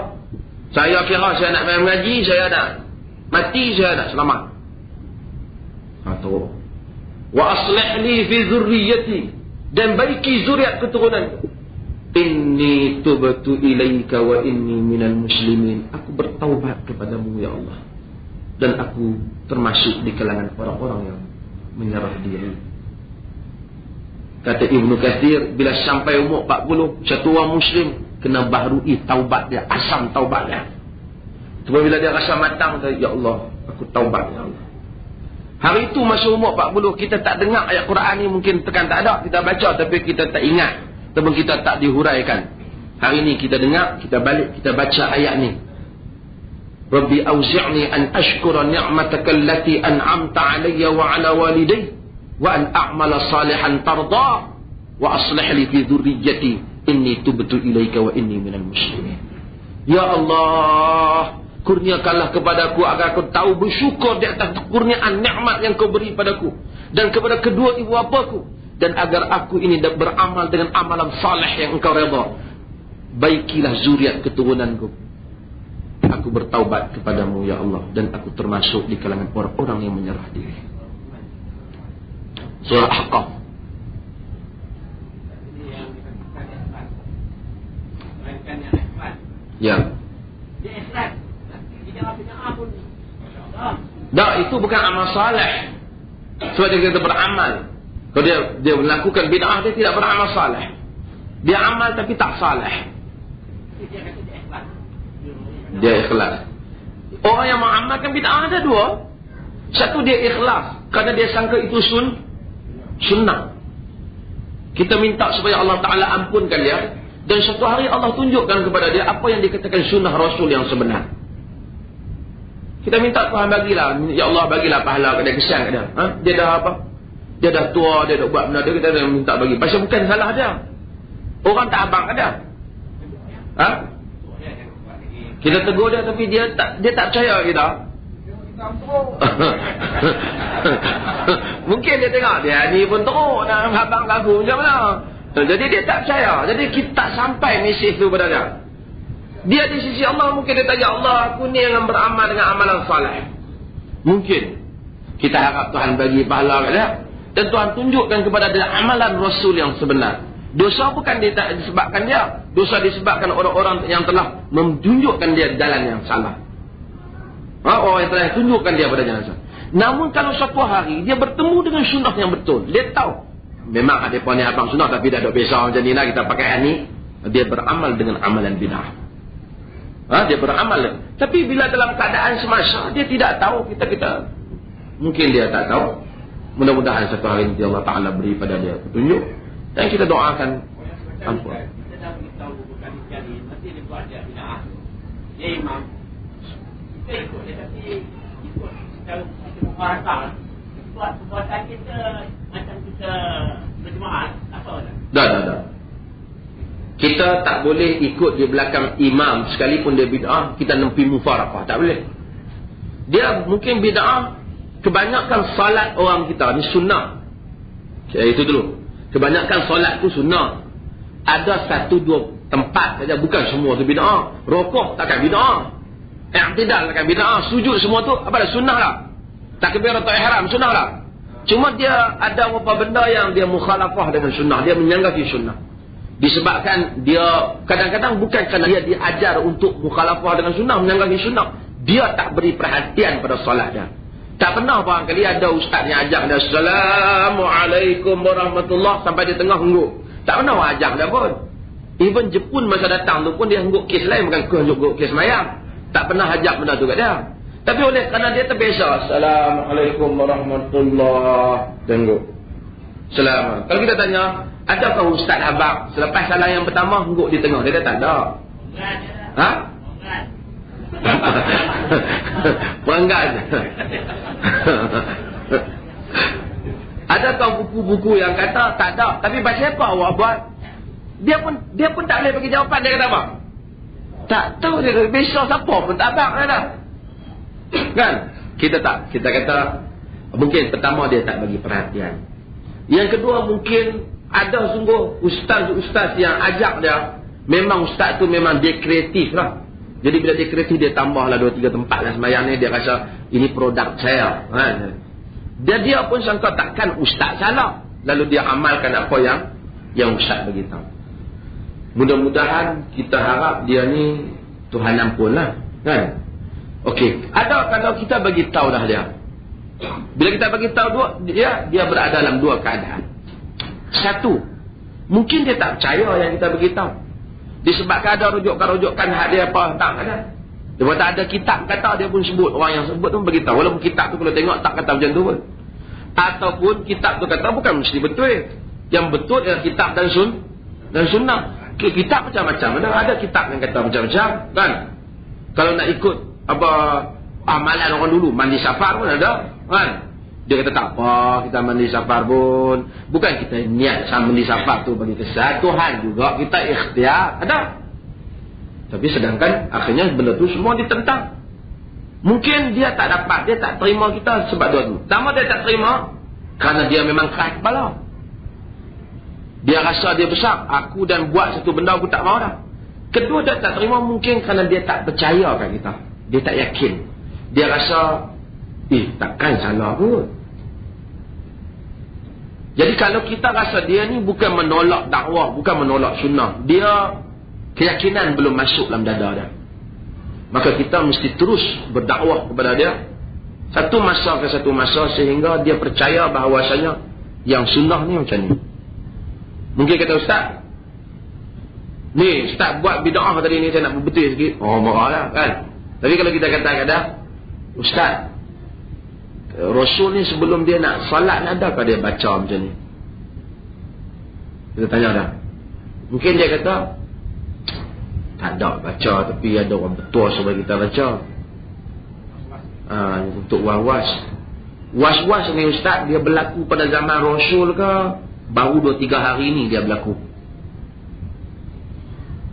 Saya kira saya nak main mengaji, saya nak Mati saya nak selamat. Atau wa aslih li fi zurriyyati, dan baiki zuriat keturunan. Inni tubtu ilaika wa inni minal muslimin. Aku bertaubat kepadamu ya Allah, dan aku termasuk di kalangan orang-orang yang menyerah diri. Kata Ibnu Katsir, bila sampai umur 40, satu orang Muslim kena baharui taubat dia, asam taubat dia. Cuma bila dia rasa matang, dia, ya Allah, aku taubat ya Allah. Hari itu masa umur 40, kita tak dengar ayat Quran ni, mungkin tekan tak ada, kita baca tapi kita tak ingat, ataupun kita tak dihuraikan. Hari ini kita dengar, kita balik, kita baca ayat ni. Rabbi auzi'ni an ashkura ni'mataka allati an'amta alayya wa ala walidayya wa an a'mala salihan tarda wa aslih li fi dhurriyyati inni tubtu ilaika wa inni minal muslimin. Ya Allah, kurniakanlah kepadaku agar aku tahu bersyukur di atas kurniaan nikmat yang kau beri padaku dan kepada kedua ibu bapaku, dan agar aku ini beramal dengan amalan saleh yang engkau redha. Baikilah zuriat keturunanku. Aku bertaubat kepadamu ya Allah, dan aku termasuk di kalangan orang-orang yang menyerah diri. Surah Ahqaf. Ya. Tak, itu bukan amal saleh. Sebab dia kata beramal. Kalau dia melakukan bid'ah, dia tidak beramal saleh. Dia amal tapi tak saleh. Dia ikhlas. Orang yang mengamalkan bid'ah ada dua. Satu, dia ikhlas kerana dia sangka itu sunnah. Kita minta supaya Allah Ta'ala ampunkan dia, dan satu hari Allah tunjukkan kepada dia apa yang dikatakan sunnah Rasul yang sebenar. Kita minta Tuhan bagilah, ya Allah bagilah pahala ke dia, kesian ke dia. Dia dah apa? Dia dah tua, dia dah buat benda dia, kita dah minta bagi. Pasal bukan salah dia. Orang tak abang ke dia. Kita tegur dia tapi dia tak percaya kita. Mungkin dia tengok dia ni pun teruk nak abang lagu macam mana. Jadi dia tak percaya. Jadi kita tak sampai mesej tu pada dia. Dia di sisi Allah mungkin dia tanya, Allah aku ni yang beramal dengan amalan saleh. Mungkin kita harap Tuhan bagi pahala kat dia, dan Tuhan tunjukkan kepada dia amalan Rasul yang sebenar. Dosa bukan disebabkan dia, dosa disebabkan orang-orang yang telah menunjukkan dia jalan yang salah. Orang yang telah tunjukkan dia pada jalan salah. Namun kalau suatu hari dia bertemu dengan sunnah yang betul, dia tahu memang ada puan abang sunnah tapi dah ada besar macam ni lah kita pakai ni, dia beramal dengan amalan bid'ah. Dia beramal. Tapi bila dalam keadaan semasa dia tidak tahu, kita mungkin dia tak tahu. Mudah-mudahan satu hari nanti Allah Ta'ala beri pada dia petunjuk, dan kita doakan ampun. Kita dah beritahu berkali-kali, nanti dia buat dia bid'ah. Dia imam. Kita ikut dia, tapi ikut secara kita mufarakah. Buat perbuatan kita macam kita berjemaah, apa dah? Dah. Kita tak boleh ikut di belakang imam sekalipun dia bid'ah, kita nempi mufarakah. Tak boleh. Dia mungkin bid'ah, kebanyakan salat orang kita ni sunnah. Itu dulu. Kebanyakan solat tu sunnah. Ada satu dua tempat saja, bukan semua tu bid'ah. Rokok takkan bid'ah. I'tidal takkan bid'ah. Sujud semua tu apa dah sunnah lah. Takbiratul ihram sunnah lah. Cuma dia ada beberapa benda yang dia mukhalafah dengan sunnah, dia menyanggapi sunnah. Disebabkan dia kadang-kadang bukan kerana dia diajar untuk mukhalafah dengan sunnah, menyanggapi sunnah. Dia tak beri perhatian pada solat dia. Tak pernah barangkali ada ustaz yang ajak dia Assalamualaikum warahmatullahi sampai di tengah hengguk. Tak pernah ajak dia pun. Even Jepun masa datang tu pun dia hengguk kes lain, bukan hengguk kes mayam. Tak pernah ajak benda tu kat dia. Tapi oleh kerana dia terbiasa Assalamualaikum warahmatullahi hengguk. Selamat. Kalau kita tanya, adakah ustaz abang selepas salam yang pertama hengguk di tengah? Dia tak ada. Peranggan. Adakah buku-buku yang kata tak ada? Tapi pasal apa awak buat? Dia pun tak boleh bagi jawapan. Dia kata apa? Tak tahu dia. Besok siapa pun tak abang kata. Kan? Kita kata mungkin pertama dia tak bagi perhatian. Yang kedua mungkin ada sungguh ustaz-ustaz yang ajak dia. Memang ustaz tu memang dia kreatif lah. Jadi bila dia kreatif, dia tambahlah 2-3 tempat dan sembahyang ni, dia rasa ini produk saya. Dia pun sangka takkan ustaz salah. Lalu dia amalkan apa yang ustaz beritahu. Mudah-mudahan kita harap dia ni Tuhan ampun lah. Kan? Okey. Ada kalau kita bagi tahu dah dia. Bila kita bagi tahu dia berada dalam 2 keadaan. Satu, mungkin dia tak percaya yang kita bagi tahu. Disebabkan ada rujukan hak dia apa, tak ada. Dia tak ada kitab kata, dia pun sebut, orang yang sebut tu bagi tahu. Walaupun kitab tu kalau tengok tak kata macam tu pun. Ataupun kitab tu kata bukan mesti betul. Yang betul ialah kitab dan sunnah. Kitab macam-macam. Ada kitab yang kata macam-macam, kan? Kalau nak ikut apa amalan orang dulu, mandi safar pun ada, kan? Dia kata tak apa, kita mandi safar pun. Bukan kita niat sama mandi safar tu bagi kesan. Tuhan juga kita ikhtiar. Ada. Tapi sedangkan akhirnya benda tu semua ditentang. Mungkin dia tak dapat, dia tak terima kita sebab dia tu. Pertama dia tak terima kerana dia memang keras kepala. Dia rasa dia besar. Aku dan buat satu benda aku tak mahu dah. Kedua dia tak terima mungkin kerana dia tak percaya kat kita. Dia tak yakin. Dia rasa takkan salah pun. Jadi kalau kita rasa dia ni bukan menolak dakwah, bukan menolak sunnah, dia keyakinan belum masuk dalam dada dia, maka kita mesti terus berdakwah kepada dia satu masa ke satu masa sehingga dia percaya bahawasanya yang sunnah ni macam ni. Mungkin kata ustaz, ni ustaz buat bid'ah tadi ni, saya nak berbetul sikit. Oh marahlah kan. Tapi kalau kita kata ustaz, Rasul ni sebelum dia nak salat, adakah dia baca macam ni? Kita tanya dah. Mungkin dia kata tak ada baca, tapi ada orang betul supaya kita baca. Untuk was-was ni ustaz, dia berlaku pada zaman Rasul ke baru 2-3 hari ni dia berlaku?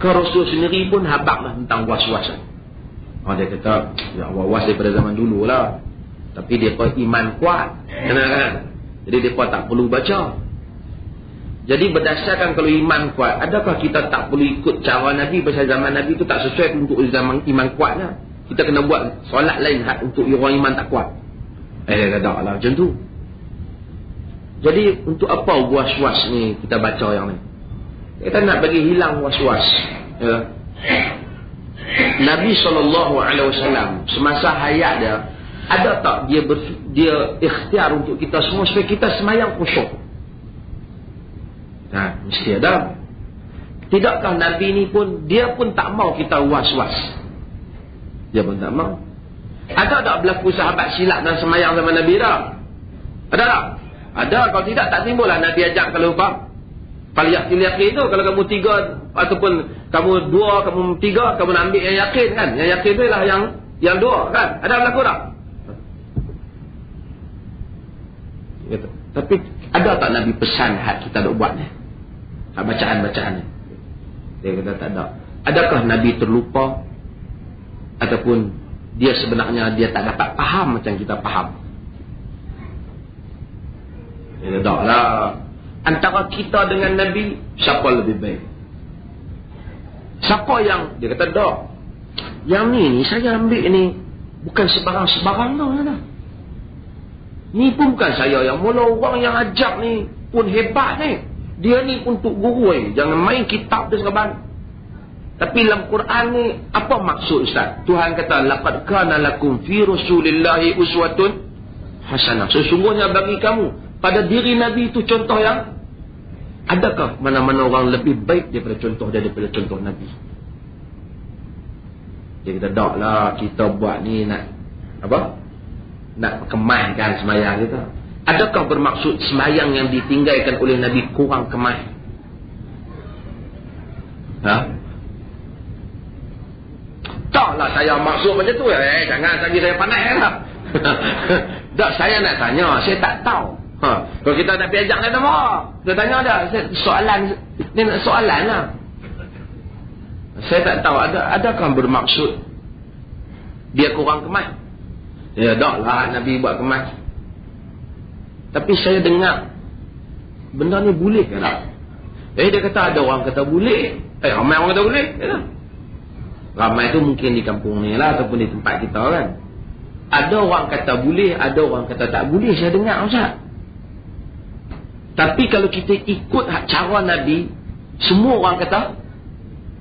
Ke Rasul sendiri pun habaq lah tentang was-was. Dia kata ya, was daripada zaman dulu lah. Tapi mereka iman kuat, kan? Jadi mereka tak perlu baca. Jadi berdasarkan kalau iman kuat, adakah kita tak perlu ikut cara Nabi? Pasal zaman Nabi tu tak sesuai untuk zaman iman kuatnya. Kita kena buat solat lain untuk orang iman tak kuat. Tak lah macam tu. Jadi untuk apa was-was ni kita baca yang ni? Kita nak bagi hilang was-was. Nabi SAW semasa hayat dia, ada tak dia ikhtiar untuk kita semua supaya kita semayang khusyuk? Mesti ada. Tidakkah Nabi ni pun, dia pun tak mau kita was-was? Dia pun tak mau. Ada tak berlaku sahabat silap dan semayang zaman Nabi dah? Ada tak? Ada. Kalau tidak, tak timbul lah Nabi ajak kalau apa? Faliyah-yakin tu, kalau kamu 3 ataupun kamu 2, kamu 3, kamu nak ambil yang yakin kan? Yang yakin tu ialah yang 2 kan? Ada berlaku tak? Gitu. Tapi ada tak Nabi pesan hak kita nak buat ni? Hak bacaan-bacaan ni? Dia kata tak ada. Adakah Nabi terlupa? Ataupun dia sebenarnya dia tak dapat faham macam kita faham? Dia tak lah. Antara kita dengan Nabi, siapa lebih baik? Siapa yang, dia kata tak, yang ni saya ambil ni bukan sebarang-sebarang dah. Ni pun bukan saya yang mula, orang yang ajak ni pun hebat ni. Dia ni untuk guru jangan main kitab tu sekarang. Tapi dalam Quran ni apa maksud ustaz? Tuhan kata laqad kana lakum fi rasulillahi uswatun hasanah. Sesungguhnya bagi kamu pada diri Nabi itu contoh yang, adakah mana-mana orang lebih baik daripada contoh Nabi? Dia kata tak lah, kita buat ni nak apa? Nak kemaskan semayang kita. Adakah bermaksud semayang yang ditinggalkan oleh Nabi kurang kemas? Taklah saya maksud macam tu. Jangan bagi saya pandai lah. Tak, saya nak tanya, saya tak tahu. Kalau kita nak pergi ajak dia apa? Kita tanya dah. Soalan lah. Saya tak tahu adakah bermaksud dia kurang kemas? Ya tak lah Nabi buat kemas. Tapi saya dengar benda ni boleh ke tak? Dia kata ada orang kata boleh. Ramai orang kata boleh. Ramai tu mungkin di kampung ni lah, ataupun di tempat kita kan. Ada orang kata boleh, ada orang kata tak boleh. Saya dengar Ustaz. Tapi kalau kita ikut cara Nabi, semua orang kata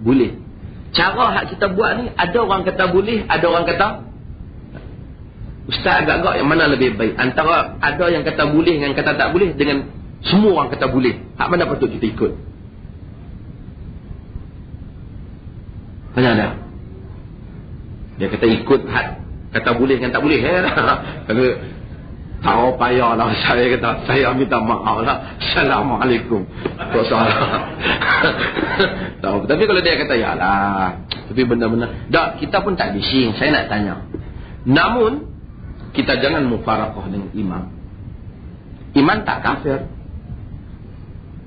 boleh. Cara hak kita buat ni, ada orang kata boleh, ada orang kata. Ustaz agak-agak yang mana lebih baik? Antara ada yang kata boleh dengan kata tak boleh, dengan semua orang kata boleh. Hak mana patut kita ikut? Tanya ada. Dia kata ikut hak kata boleh dengan tak boleh. Kalau tak payahlah, saya kata saya minta maaf lah. Assalamualaikum. Tak salah. Tahu. Tapi kalau dia kata yalah, tapi benar-benar dah, kita pun tak bising. Saya nak tanya. Namun kita jangan mufaraqah dengan imam. Imam tak kafir.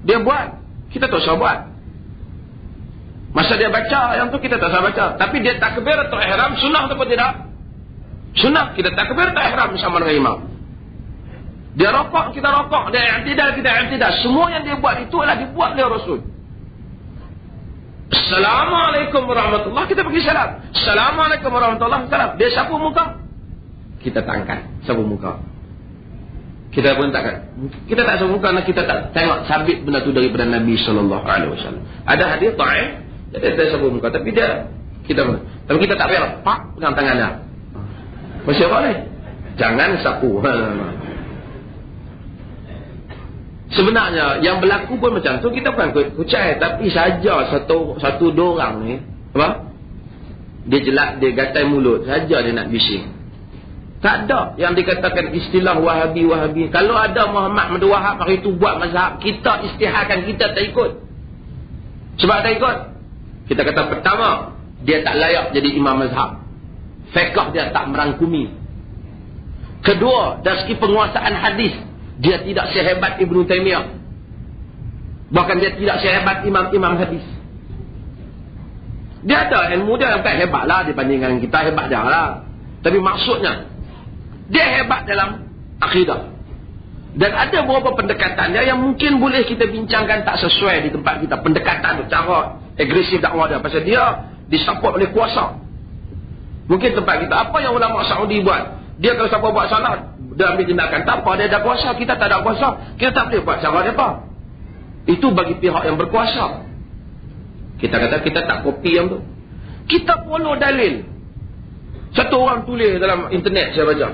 Dia buat, kita tak usah buat. Masa dia baca yang tu kita tak usah baca. Tapi dia takbir atau ihram sunnah atau tidak? Sunnah. Kita takbir atau ihram bersama dengan imam. Dia rokok, kita rokok. Dia i'tidal, kita i'tidal. Semua yang dia buat itu adalah dibuat oleh Rasul. Assalamualaikum warahmatullahi, kita pergi salam. Assalamualaikum warahmatullahi wabarakatuh. Dia sapu muka, kita tangkat sapu muka. Kita pun takkan. Kita tak sapu muka, kita tak tengok sabit benda tu daripada Nabi SAW. Ada hadis dhaif, dia sapu muka. Tapi dia, tapi kita tak payah pak dengan tangan dia. Masih apa ni? Jangan sapu. Sebenarnya yang berlaku pun macam tu, kita bukan kucai, tapi saja satu dua orang ni apa? Dia jelak, dia gatai mulut saja, dia nak bising. Tak ada yang dikatakan istilah Wahabi. Kalau ada Muhammad Abdul Wahab hari itu buat mazhab, kita istiharkan, kita tak ikut. Sebab tak ikut, kita kata pertama, dia tak layak jadi imam mazhab. Fiqh dia tak merangkumi. Kedua, dari segi penguasaan hadis, dia tidak sehebat Ibnu Taimiyah. Bahkan dia tidak sehebat imam-imam hadis. Dia ada ilmu dia, bukan hebat lah dibandingkan kita, hebat dia lah. Tapi maksudnya, dia hebat dalam akidah. Dan ada beberapa pendekatan dia yang mungkin boleh kita bincangkan tak sesuai di tempat kita. Pendekatan tu, cara agresif dakwah dia. Pasal dia disupport oleh kuasa. Mungkin tempat kita, apa yang ulama Saudi buat? Dia kalau siapa buat salah, dia ambil tindakan. Tak apa, dia ada kuasa, kita tak ada kuasa. Kita tak boleh buat cara dia apa. Itu bagi pihak yang berkuasa. Kita kata kita tak kopi yang tu. Kita follow dalil. Satu orang tulis dalam internet, saya baca.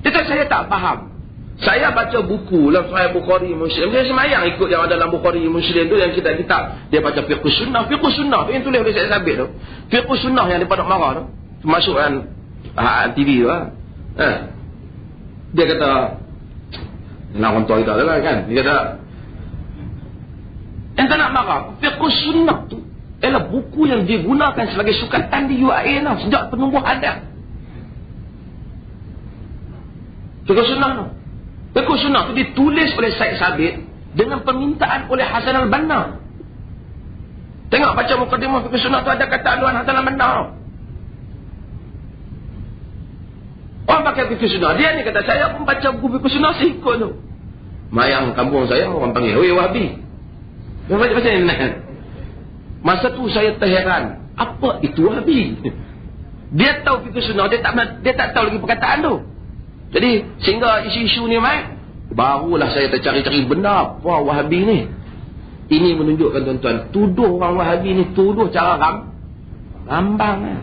Dia kata saya tak faham. Saya baca buku dalam Sahih Bukhari Muslim. Saya semayang ikut yang ada dalam Bukhari Muslim tu, yang kitab-kitab. Dia baca fiqh sunnah. Fiqh sunnah tu yang tulis oleh Syed Sabit tu. Fiqh sunnah yang daripada marah tu. Masukkan TV tu lah. Dia kata, nak orang tua kita lah kan. Dia kata, ente nak marah, fiqh sunnah tu ialah buku yang digunakan sebagai sukatan di UAE lah, sejak penubuhan dia. Fiqh sunnah tu. Fiqh sunnah tu ditulis oleh Syed Sabit dengan permintaan oleh Hasan al-Banna. Tengok baca mukadimah fiqh sunnah tu, ada kata aluan Hasan al-Banna. Orang pakai fiqh sunnah. Dia ni kata, saya pun baca buku fiqh sunnah, saya ikut tu. Mayang kampung saya, orang panggil, oi Wahabi. Dia baca macam ni. Masa tu saya terheran. Apa itu Wahabi? Dia tahu fiqh sunnah, dia tak tahu lagi perkataan tu. Jadi, sehingga isu-isu ni mai, barulah saya tercari-cari benda apa Wahabi ni. Ini menunjukkan tuan-tuan, tuduh orang Wahabi ni, tuduh cara rambang lah.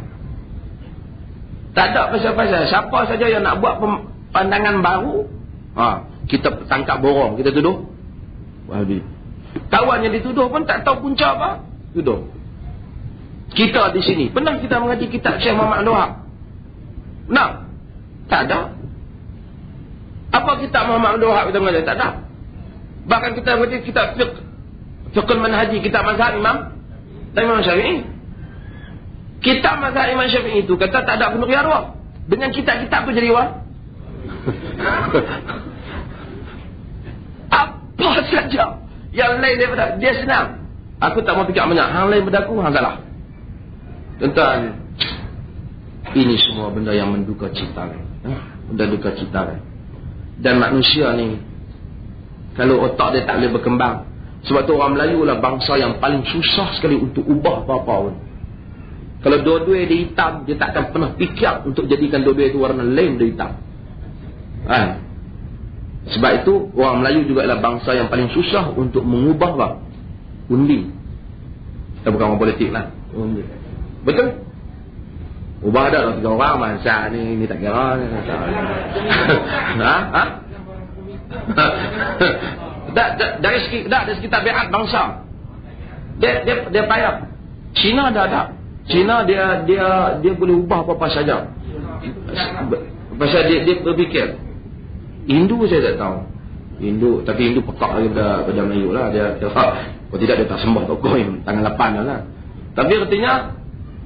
Tak ada pasal-pasal. Siapa saja yang nak buat pandangan baru, kita tangkap borong, kita tuduh Wahabi. Kawan yang dituduh pun tak tahu punca apa, tuduh. Kita di sini pernah kita mengaji kitab Syekh Muhammad Abdul Wahab? Benar? Tak ada. Apa kitab Muhammad Abdul Wahab kita mengaji? Tak ada. Bahkan kita mengaji kitab fiqh manhaji, kitab mazhab Imam Syafi'i. Kitab mazhab Imam Syafi'i itu kata tak ada penuh arwah. Dengan kitab-kitab tu jadi wah. Apa saja yang lain daripada dia senang. Aku tak mau fikir banyak. Hang lain daripada aku, hang salah. Tuan-tuan, ini semua benda yang menduka cita. Benda duka cita. Dan manusia ni, kalau otak dia tak boleh berkembang. Sebab tu orang Melayu lah bangsa yang paling susah sekali untuk ubah apa-apa pun. Kalau dua-dua dia hitam, dia tak akan pernah fikir untuk jadikan dua-dua itu warna lain dari hitam. Sebab itu orang Melayu juga adalah bangsa yang paling susah untuk mengubah apa? Undi. Kita bukan orang politik lah. Undi. Betul? Ubah dah lah 3 orang, masa ni tak kira. Dari segi tabiat bangsa. Dia payah. Cina ada. Cina dia boleh ubah apa-apa saja. Pasal dia berfikir. Hindu saya tak tahu. Tapi Hindu pekak lagi pada Melayu lah. Kalau tidak dia tak sembah tokoh yang tangan 8 lah. Tapi artinya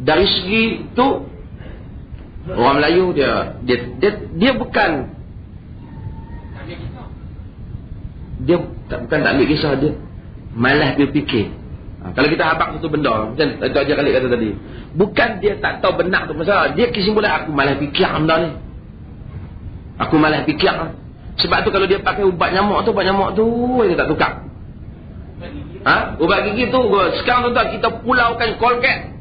dari segi tu orang Melayu dia bukan tak ambil kisah, dia malas berfikir. Kalau kita habaq satu benda, macam Tuan Haji Khalid kata tadi, bukan dia tak tahu benar tu masalah, dia kesimpulan aku malas fikir benda ni. Aku malas fikir. Sebab tu kalau dia pakai ubat nyamuk tu dia tak tukar. Ubat gigi tu sekarang tuan-tuan kita pulaukan Colgate.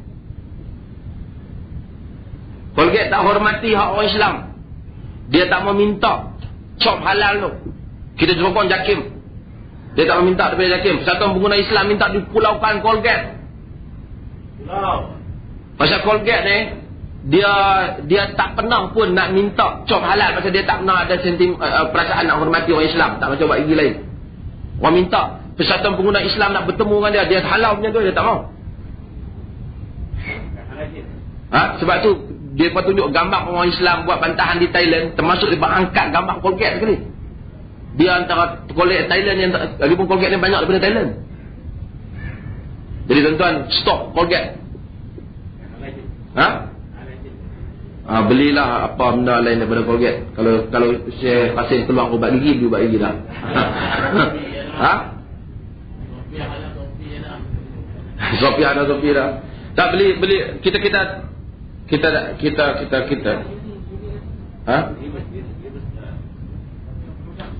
Colgate tak hormati hak orang Islam. Dia tak mau minta cop halal tu. Kita sokong JAKIM. Dia tak mau minta daripada JAKIM. Persatuan Pengguna Islam minta dipulaukan Colgate. Pasal Colgate ni dia tak pernah pun nak minta cop halal. Pasal dia tak pernah ada perasaan nak hormati orang Islam. Tak macam buat gigi lain. Orang minta Persatuan Pengguna Islam nak bertemu dengan dia halau punya tu, dia tak mau. Sebab tu dia pun tunjuk gambar orang Islam buat bantahan di Thailand, termasuk dia angkat gambar Colgate sekali. Dia antara Colgate Thailand yang lagipun Colgate ni banyak daripada Thailand. Jadi tuan-tuan, stop Colgate. Belilah apa benda lain daripada Colgate. Kalau saya pasien keluar ubat gigi, dia ubat gigi dah. Sophia dah. Tak beli kita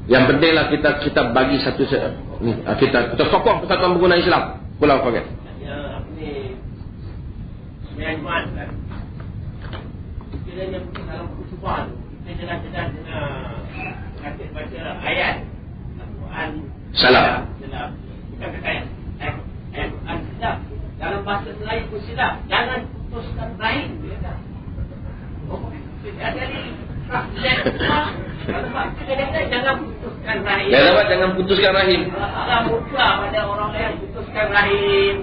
yang pentinglah kita bagi satu ni, kita sokong Persatuan Pengguna Islam Pulau Colgate. Kiranya dalam percubaan kita jelas-jelas baca ayat Al-Quran salam. Bukan kata ayat Al-Quran silap. Dalam bahasa Melayu pun silap. Jangan putuskan rahim. Jangan putuskan rahim. Jangan putuskan rahim. Allah murka pada orang yang putuskan rahim.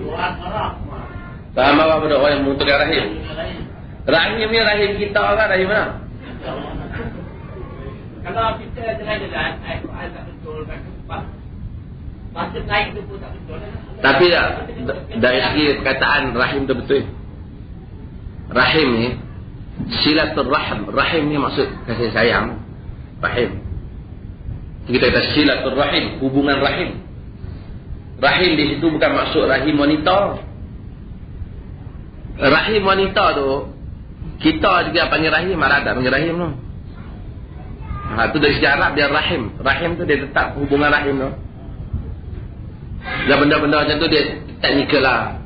Tak marah pada orang yang memutuskan rahim. Rahim ni rahim kita kan, rahim mana? Kalau kita jelas-jelas Al-Quran tak betul, tak tepat, bahasa lain tu pun tak betul. Tapi dari segi perkataan rahim tu betul. Rahim ni silaturrahim. Rahim ni maksud kasih sayang. Rahim. Kita kata silaturrahim, hubungan rahim. Rahim di situ bukan maksud rahim wanita. Rahim wanita tu kita juga panggil rahim, ada panggil rahim tu. Tu dari segi Arab dia rahim. Rahim tu dia tetap hubungan rahim tu. Dan benda-benda macam tu dia teknikal lah.